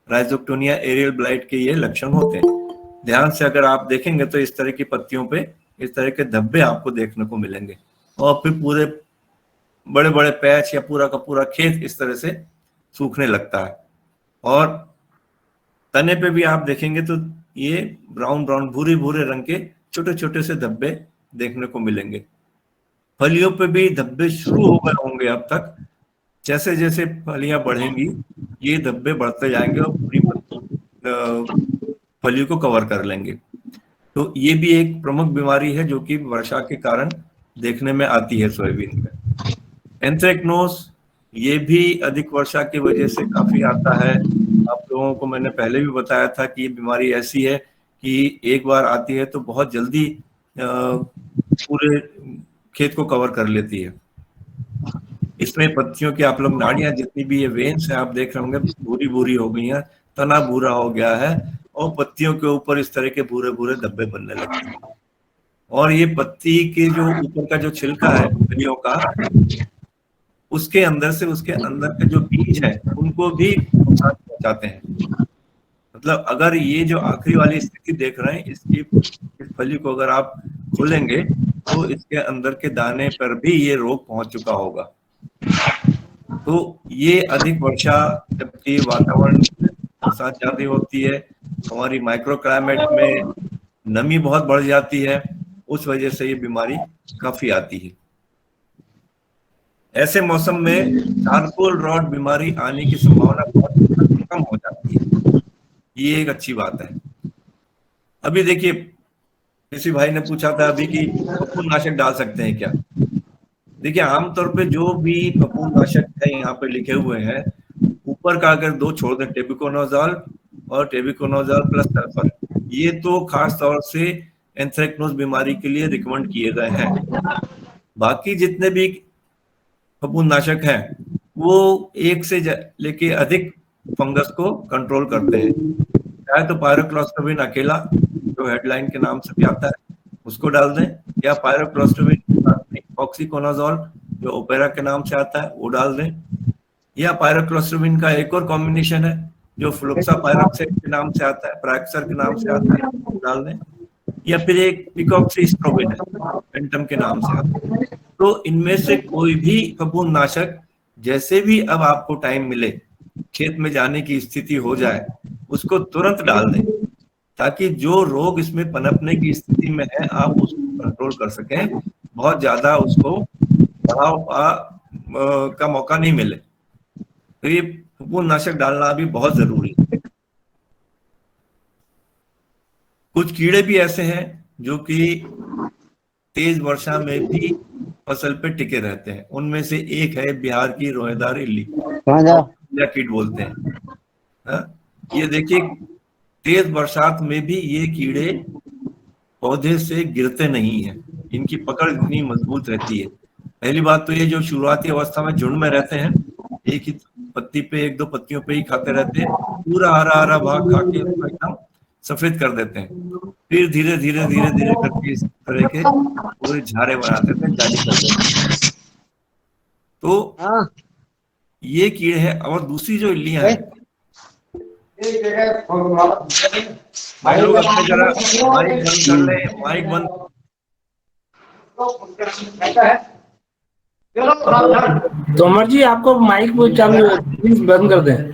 [SPEAKER 4] राइजोक्टोनिया एरियल ब्लाइट के ये लक्षण होते हैं। ध्यान से अगर आप देखेंगे तो इस तरह की पत्तियों पे इस तरह के धब्बे आपको देखने को मिलेंगे और फिर पूरे बड़े बड़े पैच या पूरा का पूरा खेत इस तरह से सूखने लगता है। और तने पे भी आप देखेंगे तो ये ब्राउन भूरे भूरे रंग के छोटे छोटे से धब्बे देखने को मिलेंगे। फलियों पे भी धब्बे शुरू हो गए होंगे अब तक। जैसे जैसे फलियां बढ़ेंगी ये धब्बे बढ़ते जाएंगे और पूरी फलियों को कवर कर लेंगे। तो ये भी एक प्रमुख बीमारी है जो कि वर्षा के कारण देखने में आती है सोयाबीन में। एंथ्रेक्नोज, ये भी अधिक वर्षा की वजह से काफी आता है। आप लोगों को मैंने पहले भी बताया था कि ये बीमारी ऐसी है कि एक बार आती है तो बहुत जल्दी पूरे खेत को कवर कर लेती है। इसमें पत्तियों की आप लोग नाड़ियां जितनी भी ये वेन्स है आप देख रहे होंगे भूरी भूरी हो गई हैं, तना भूरा हो गया है और पत्तियों के ऊपर इस तरह के भूरे भूरे धब्बे बनने लगते हैं। और ये पत्ती के जो ऊपर का जो छिलका है पत्तियों का, उसके अंदर से उसके अंदर के जो बीज है उनको भी नुकसान पहुंचाते हैं। मतलब अगर ये जो आखिरी वाली स्थिति देख रहे हैं इसकी, इस फली को अगर आप खोलेंगे तो इसके अंदर के दाने पर भी ये रोग पहुंच चुका होगा। तो ये अधिक वर्षा, जबकि वातावरण बरसात ज्यादा होती है, हमारी माइक्रो क्लाइमेट में नमी बहुत बढ़ जाती है, उस वजह से ये बीमारी काफी आती है। ऐसे मौसम में चारकोल रॉट बीमारी आने की संभावना बहुत कम हो जाती है। ये एक अच्छी बात है। अभी देखिए, किसी भाई ने पूछा था अभी कि फफूंदनाशक डाल सकते हैं क्या। देखिए, आमतौर पे जो भी फफूंदनाशक है यहाँ पे लिखे हुए हैं, ऊपर का अगर दो छोड़ दें, टेबुकोनाजोल और टेबुकोनाजोल प्लस सल्फर, ये तो खास तौर से एंथ्रेक्नोज बीमारी के लिए रिकमेंड किए गए हैं। बाकी जितने भी फफूंदनाशक हैं वो एक से लेके अधिक फंगस को कंट्रोल करते हैं। चाहे तो पायरोक्लोस्ट्रोबिन अकेला जो हेडलाइन के नाम से भी आता है उसको डाल दें, या पायरोक्लोस्ट्रोबिन ऑक्सीकोनाजोल जो ओपेरा के नाम से आता है वो डाल दें, या पायरोक्लोस्ट्रोबिन का एक और कॉम्बिनेशन है जो फ्लुक्सापायरोक्सेट के नाम से आता है, प्रैक्सर के नाम से आता है, वो डाल दें, या फिर एक पिकॉक्सीस्ट्रोबिन है पेंटम के नाम से आता है। तो इनमें से कोई भी फफूंदनाशक जैसे भी अब आपको टाइम मिले, खेत में जाने की स्थिति हो जाए, उसको तुरंत डाल दें, ताकि जो रोग इसमें पनपने की स्थिति में है आप उसको कंट्रोल कर सकें, बहुत ज्यादा उसको बढ़ाव का मौका नहीं मिले। तो ये फफूंदनाशक डालना भी बहुत जरूरी है। कुछ कीड़े भी ऐसे हैं जो कि तेज वर्षा में भी फसल पे टिके रहते हैं। उनमें से एक है बिहार की रोएदार इल्ली, या कीट बोलते हैं। ये देखिए, तेज बरसात में भी ये कीड़े पौधे से गिरते नहीं हैं, इनकी पकड़ इतनी मजबूत रहती है। पहली बात तो ये जो शुरुआती अवस्था में झुंड में रहते हैं, एक ही पत्ती पे, एक दो पत्तियों पे ही खाते रहते हैं, पूरा हरा हरा भाग खा के उसको एकदम सफेद कर देते हैं। फिर धीरे धीरे धीरे धीरे करके इस तरह के पूरे झारे बना देते हैं, जाली कर देते हैं। तो ये कीड़े हैं। और दूसरी जो इल्लियां हैं, भाई लोग अपने जरा माइक बंद कर ले, माइक बंद।
[SPEAKER 1] तोमर जी आपको माइक चालू प्लीज बंद कर दें।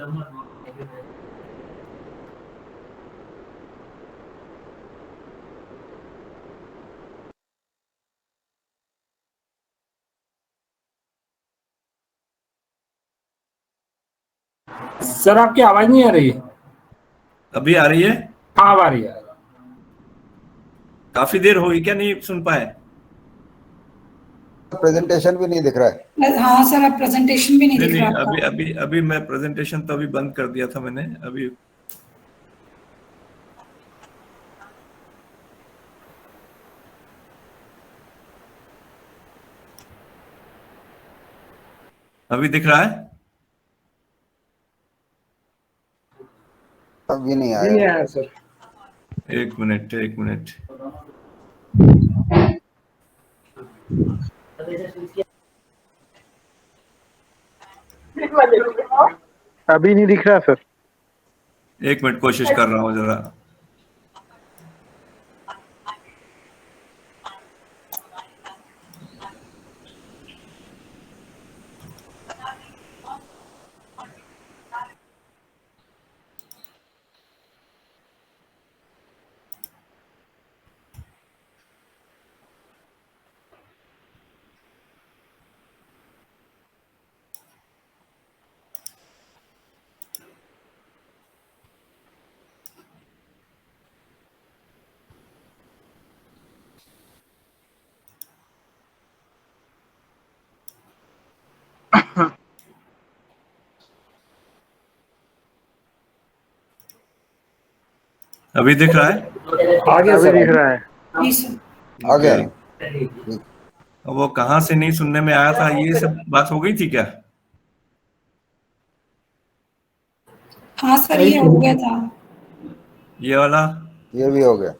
[SPEAKER 1] सर आपकी आवाज नहीं आ रही।
[SPEAKER 4] अभी आ रही है?
[SPEAKER 1] हाँ आ रही है।
[SPEAKER 4] काफी देर होगी क्या, नहीं सुन पाए?
[SPEAKER 2] प्रेजेंटेशन भी नहीं दिख रहा है।
[SPEAKER 6] हाँ सर, अब प्रेजेंटेशन भी नहीं दिख रहा।
[SPEAKER 4] अभी अभी अभी मैं प्रेजेंटेशन तो अभी बंद कर दिया था मैंने। अभी दिख रहा है?
[SPEAKER 2] अभी नहीं आया
[SPEAKER 1] सर।
[SPEAKER 4] एक मिनट।
[SPEAKER 5] अभी नहीं दिख रहा सर।
[SPEAKER 4] एक मिनट, कोशिश कर रहा हूँ जरा। अभी दिख रहा है?
[SPEAKER 2] आ गया
[SPEAKER 5] अभी
[SPEAKER 2] सर,
[SPEAKER 5] दिख रहा है।
[SPEAKER 6] जी सर।
[SPEAKER 2] आ गया।
[SPEAKER 4] अब वो कहाँ से नहीं सुनने में आया था, ये सब बात हो गई थी क्या?
[SPEAKER 6] हाँ सर, ये हो गया था।
[SPEAKER 4] ये वाला
[SPEAKER 2] ये भी हो गया,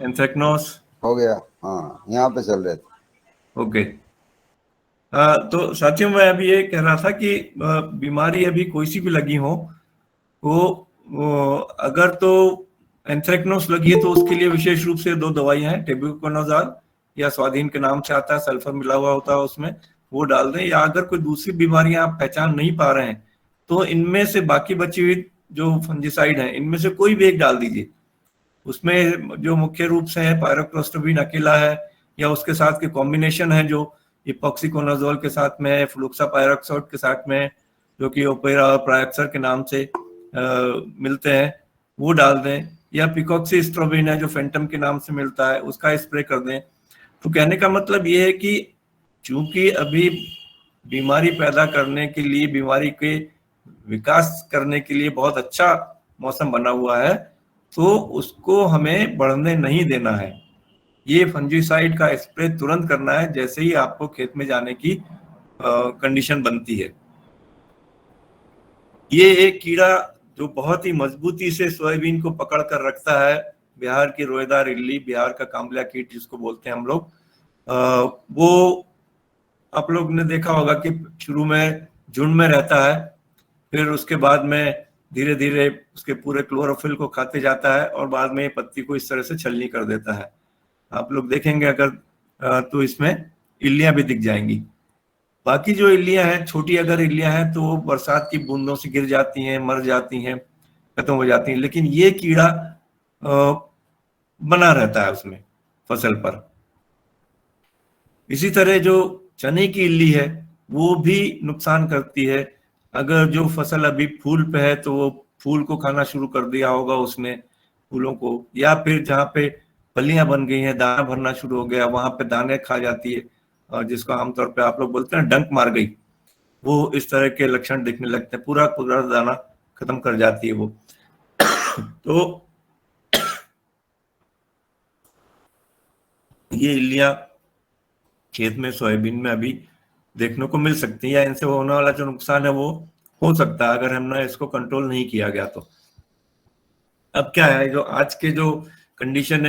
[SPEAKER 4] एंथ्रेक्नोस
[SPEAKER 2] हो गया। हाँ, यहाँ पे चल रहे थे।
[SPEAKER 4] ओके। तो साथियों मैं अभी ये कह रहा था कि बीमारी अभी कोई सी भी लगी हो, वो अगर तो एंथ्रेक्नोस लगी है तो उसके लिए विशेष रूप से 2 दवाइयां हैं, टेबुकोनाजोल या स्वाधीन के नाम से आता है, सल्फर मिला हुआ होता है उसमें, वो डाल दें। या अगर कोई दूसरी बीमारियां आप पहचान नहीं पा रहे हैं तो इनमें से बाकी बची हुई जो फंजिसाइड है इनमें से कोई भी एक डाल दीजिए। उसमें जो मुख्य रूप से है पायरोक्लोस्ट्रोबिन अकेला है, या उसके साथ के कॉम्बिनेशन है जो इपॉक्सीकोनाजोल के साथ में है, फ्लुक्सापायरोक्साइड के साथ में, जो कि ओपेरा और प्रायक्सर के नाम से मिलते हैं, वो डाल दें। या पिकॉक्सीस्ट्रोबिन है जो फेंटम के नाम से मिलता है, उसका स्प्रे कर दें। तो कहने का मतलब ये है कि चूंकि अभी बीमारी पैदा करने के लिए, बीमारी के विकास करने के लिए बहुत अच्छा मौसम बना हुआ है, तो उसको हमें बढ़ने नहीं देना है। ये फंजीसाइड का स्प्रे तुरंत करना है जैसे ही आपको खेत में जाने की कंडीशन बनती है। ये एक कीड़ा जो बहुत ही मजबूती से सोयाबीन को पकड़ कर रखता है, बिहार की रोएदार इल्ली, बिहार का कांबलिया कीट जिसको बोलते हैं हम लोग, वो आप लोग ने देखा होगा कि शुरू में झुंड में रहता है, फिर उसके बाद में धीरे धीरे उसके पूरे क्लोरोफिल को खाते जाता है और बाद में पत्ती को इस तरह से छलनी कर देता है। आप लोग देखेंगे अगर तो इसमें इल्लियां भी दिख जाएंगी। बाकी जो इल्लियां हैं, छोटी अगर इल्लियां हैं तो वो बरसात की बूंदों से गिर जाती हैं, मर जाती हैं, खत्म हो जाती हैं, लेकिन ये कीड़ा बना रहता है उसमें फसल पर। इसी तरह जो चने की इल्ली है वो भी नुकसान करती है। अगर जो फसल अभी फूल पे है तो वो फूल को खाना शुरू कर दिया होगा उसने, फूलों को, या फिर जहाँ पे फलियां बन गई हैं, दाना भरना शुरू हो गया, वहां पे दाने खा जाती है, और जिसको आमतौर पे आप लोग बोलते हैं डंक मार गई, वो इस तरह के लक्षण दिखने लगते हैं, पूरा पूरा दाना खत्म कर जाती है वो। तो ये इल्लियां खेत में, सोयाबीन में अभी देखने को मिल सकती है, या इनसे होने वाला जो नुकसान है वो हो सकता है अगर हमने इसको कंट्रोल नहीं किया गया तो। अब क्या है, जो आज के जो कंडीशन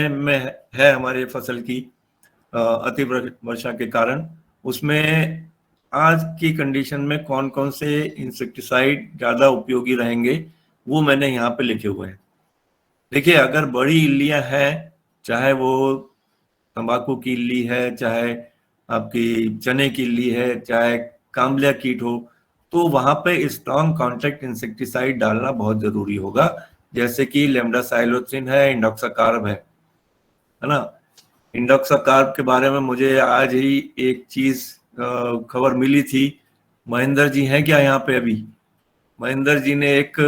[SPEAKER 4] है हमारे फसल की अति वर्षा के कारण, उसमें आज की कंडीशन में कौन कौन से इंसेक्टिसाइड ज्यादा उपयोगी रहेंगे वो मैंने यहाँ पे लिखे हुए हैं। देखिए, अगर बड़ी इल्लियां हैं, चाहे वो तंबाकू की इल्ली है, चाहे आपकी चने की इल्ली है, चाहे कांबलिया कीट हो, तो वहां पे स्ट्रॉन्ग कॉन्ट्रैक्ट इंसेक्टिसाइड डालना बहुत जरूरी होगा, जैसे कि लेम्डासाइलोथ्रिन है, इंडोक्साकार्ब है ना। इंडोक्साकार्ब के बारे में मुझे आज ही एक चीज खबर मिली थी। महेंद्र जी हैं क्या यहाँ पे अभी? महेंद्र जी ने एक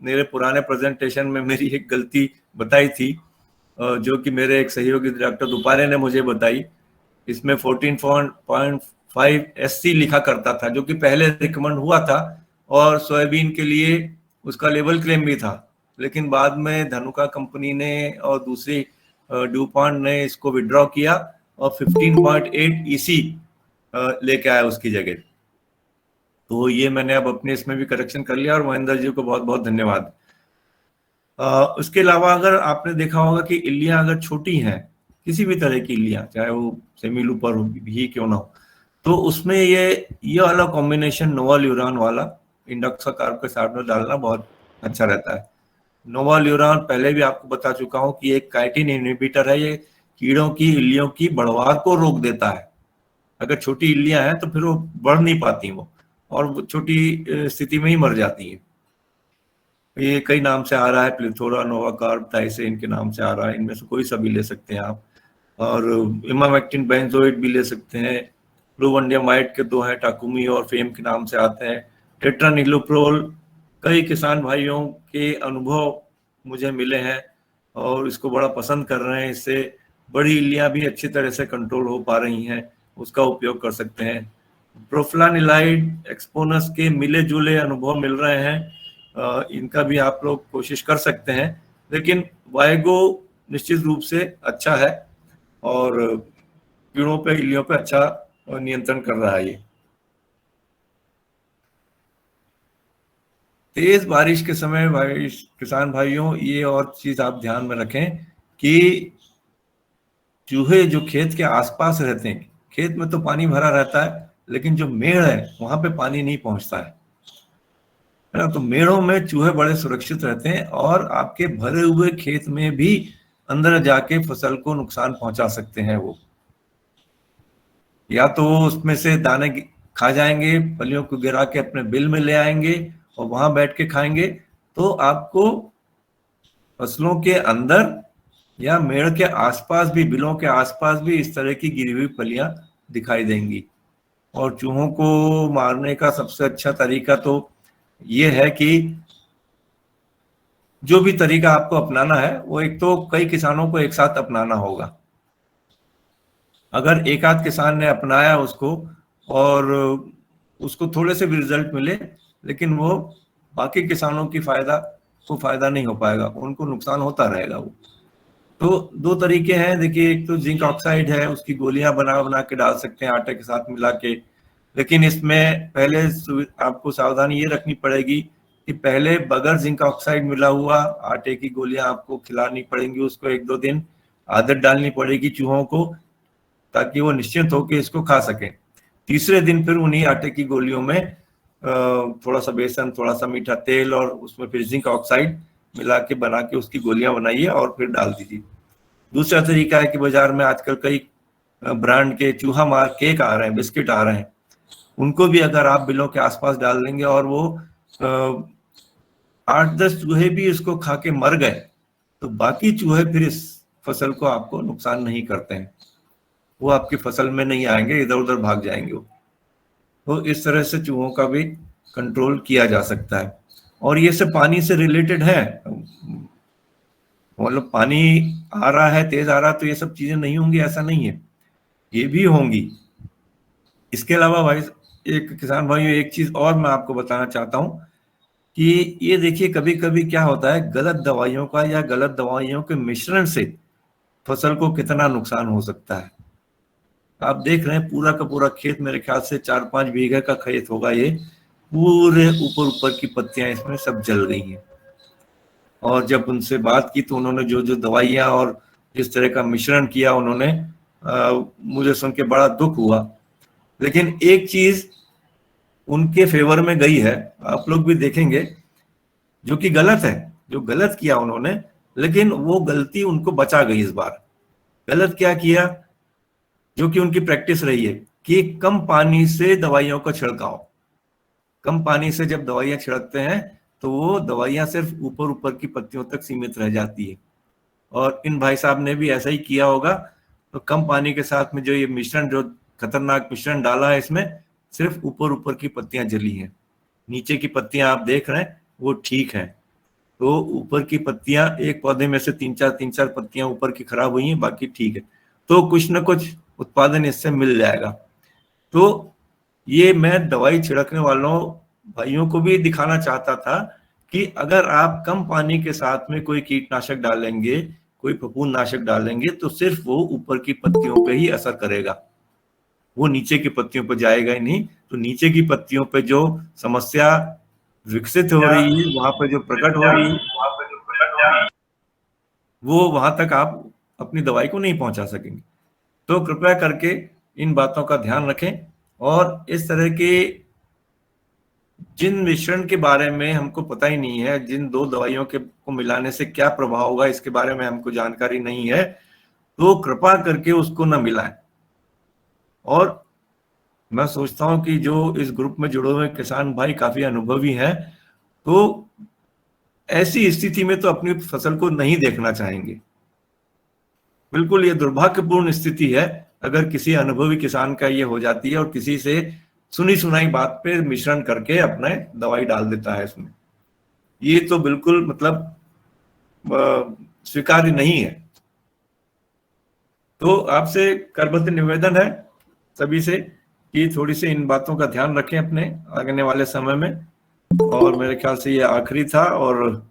[SPEAKER 4] मेरे पुराने प्रेजेंटेशन में मेरी एक गलती बताई थी, जो कि मेरे एक सहयोगी डॉक्टर दुपारे ने मुझे बताई। इसमें 14.5 SC लिखा करता था, जो कि पहले रिकमेंड हुआ था और सोयाबीन के लिए उसका लेबल क्लेम भी था, लेकिन बाद में धनुका कंपनी ने और दूसरी ड्यूपॉन्ट ने इसको विड्रॉ किया और 15.8 EC लेके आया उसकी जगह। तो ये मैंने अब अपने इसमें भी करेक्शन कर लिया और महेंद्र जी को बहुत बहुत धन्यवाद। उसके अलावा अगर आपने देखा होगा कि इल्लियां अगर छोटी हैं, किसी भी तरह की इल्लियां, चाहे वो सेमीलूपर ही क्यों ना हो, तो उसमें ये वाला कॉम्बिनेशन नोवाल्यूरान वाला इंडोक्साकार्ब के साथ में डालना बहुत अच्छा रहता है। नोवाल्यूरान पहले भी आपको बता चुका हूं कि एक काइटिन इनहिबिटर है, ये कीड़ों की, इल्लियों की बढ़वार को रोक देता है। अगर छोटी इल्लियां हैं तो फिर वो बढ़ नहीं पाती वो, और वो छोटी स्थिति में ही मर जाती है। ये कई नाम से आ रहा है, प्लिथोरा, नोवाकार्ब, थाइसेन के नाम से आ रहा है, इनमें से कोई सा भी ले सकते हैं आप। और इमामेक्टिन बेंजोइड भी ले सकते हैं। फ्लूवंडियामाइड के 2 हैं, टाकुमी और फेम के नाम से आते हैं। टेट्रानिलोप्रोल, कई किसान भाइयों के अनुभव मुझे मिले हैं और इसको बड़ा पसंद कर रहे हैं। इससे बड़ी इल्लियां भी अच्छी तरह से कंट्रोल हो पा रही हैं, उसका उपयोग कर सकते हैं। प्रोफ्लानिलाइड, एक्सपोनस के मिले जुले अनुभव मिल रहे हैं, इनका भी आप लोग कोशिश कर सकते हैं। लेकिन वायगो निश्चित रूप से अच्छा है और कीड़ों पे, इल्लियों पे अच्छा नियंत्रण कर रहा है ये। तेज बारिश के समय भाई किसान भाइयों, ये और चीज आप ध्यान में रखें कि चूहे जो खेत के आसपास रहते हैं, खेत में तो पानी भरा रहता है लेकिन जो मेड़ है वहां पे पानी नहीं पहुंचता है ना, तो मेड़ों में चूहे बड़े सुरक्षित रहते हैं और आपके भरे हुए खेत में भी अंदर जाके फसल को नुकसान पहुंचा सकते हैं। वो या तो उसमें से दाने खा जाएंगे, फलियों को गिरा के अपने बिल में ले आएंगे और वहां बैठ के खाएंगे, तो आपको फसलों के अंदर या मेड़ के आसपास भी, बिलों के आसपास भी इस तरह की गिरी हुई फलियां दिखाई देंगी। और चूहों को मारने का सबसे अच्छा तरीका तो ये है कि जो भी तरीका आपको अपनाना है वो एक तो कई किसानों को एक साथ अपनाना होगा। अगर एक आध किसान ने अपनाया उसको और उसको थोड़े से भी रिजल्ट मिले, लेकिन वो बाकी किसानों की फायदा नहीं हो पाएगा, उनको नुकसान होता रहेगा। वो तो दो तरीके हैं, देखिए, एक तो जिंक ऑक्साइड है, उसकी गोलियां बना के डाल सकते हैं आटे के साथ मिला के, लेकिन इसमें पहले आपको सावधानी ये रखनी पड़ेगी कि पहले बगैर जिंक ऑक्साइड मिला हुआ आटे की गोलियां आपको खिलानी पड़ेंगी, उसको 1-2 दिन आदत डालनी पड़ेगी चूहों को, ताकि वो निश्चिंत होकर इसको खा सकें। तीसरे दिन फिर उन्हीं आटे की गोलियों में थोड़ा सा बेसन, थोड़ा सा मीठा तेल और उसमें फिर जिंक ऑक्साइड मिला के बना के उसकी गोलियां बनाइए और फिर डाल दीजिए। दूसरा तरीका है कि बाजार में आजकल कई ब्रांड के चूहा मार केक आ रहे हैं, बिस्किट आ रहे हैं, उनको भी अगर आप बिलों के आसपास डाल देंगे और वो 8-10 चूहे भी इसको खा के मर गए, तो बाकी चूहे फिर इस फसल को आपको नुकसान नहीं करते हैं, वो आपकी फसल में नहीं आएंगे, इधर उधर भाग जाएंगे वो। तो इस तरह से चूहों का भी कंट्रोल किया जा सकता है। और ये सब पानी से रिलेटेड है, मतलब पानी आ रहा है, तेज आ रहा है, तो ये सब चीजें नहीं होंगी ऐसा नहीं है, ये भी होंगी। इसके अलावा भाई एक किसान भाइयों, एक चीज और मैं आपको बताना चाहता हूं कि ये देखिए, कभी कभी क्या होता है, गलत दवाइयों का या गलत दवाइयों के मिश्रण से फसल को कितना नुकसान हो सकता है। आप देख रहे हैं पूरा का पूरा खेत, मेरे ख्याल से 4-5 बीघे का खेत होगा, ये पूरे ऊपर की पत्तियां इसमें सब जल गई हैं। और जब उनसे बात की तो उन्होंने जो जो दवाइयां और जिस तरह का मिश्रण किया उन्होंने, मुझे सुन के बड़ा दुख हुआ। लेकिन एक चीज उनके फेवर में गई है, आप लोग भी देखेंगे, जो कि गलत है, जो गलत किया उन्होंने, लेकिन वो गलती उनको बचा गई इस बार। गलत क्या किया, जो कि उनकी प्रैक्टिस रही है कि कम पानी से दवाइयों का छिड़काव। कम पानी से जब दवाइयां छिड़कते हैं तो वो दवाइयां सिर्फ ऊपर की पत्तियों तक सीमित रह जाती है, और इन भाई साहब ने भी ऐसा ही किया होगा। तो कम पानी के साथ में जो ये मिश्रण, जो खतरनाक मिश्रण डाला है, इसमें सिर्फ ऊपर की पत्तियां जली हैं, नीचे की पत्तियां आप देख रहे हैं वो ठीक है। तो ऊपर की पत्तियां, एक पौधे में से 3-4 पत्तियां ऊपर की खराब हुई हैं, बाकी ठीक है, तो कुछ ना कुछ उत्पादन इससे मिल जाएगा। तो ये मैं दवाई छिड़कने वालों भाइयों को भी दिखाना चाहता था कि अगर आप कम पानी के साथ में कोई कीटनाशक डालेंगे, कोई फफूंदनाशक डालेंगे, तो सिर्फ वो ऊपर की पत्तियों पे ही असर करेगा, वो नीचे की पत्तियों पर जाएगा ही नहीं। तो नीचे की पत्तियों पे जो समस्या विकसित हो रही है, वहां पर जो प्रकट हो रही है, वो वहां तक आप अपनी दवाई को नहीं पहुंचा सकेंगे। तो कृपया करके इन बातों का ध्यान रखें, और इस तरह के जिन मिश्रण के बारे में हमको पता ही नहीं है, जिन 2 दवाइयों के को मिलाने से क्या प्रभाव होगा, इसके बारे में हमको जानकारी नहीं है, तो कृपा करके उसको न मिलाएं। और मैं सोचता हूं कि जो इस ग्रुप में जुड़े हुए किसान भाई काफी अनुभवी हैं, तो ऐसी स्थिति में तो अपनी फसल को नहीं देखना चाहेंगे। बिल्कुल ये दुर्भाग्यपूर्ण स्थिति है अगर किसी अनुभवी किसान का ये हो जाती है और किसी से सुनी सुनाई बात पे मिश्रण करके अपने दवाई डाल देता है इसमें। ये तो बिल्कुल मतलब स्वीकार्य नहीं है। तो आपसे करबद्ध निवेदन है सभी से कि थोड़ी सी इन बातों का ध्यान रखें अपने आने वाले समय में। और मेरे ख्याल से ये आखिरी था, और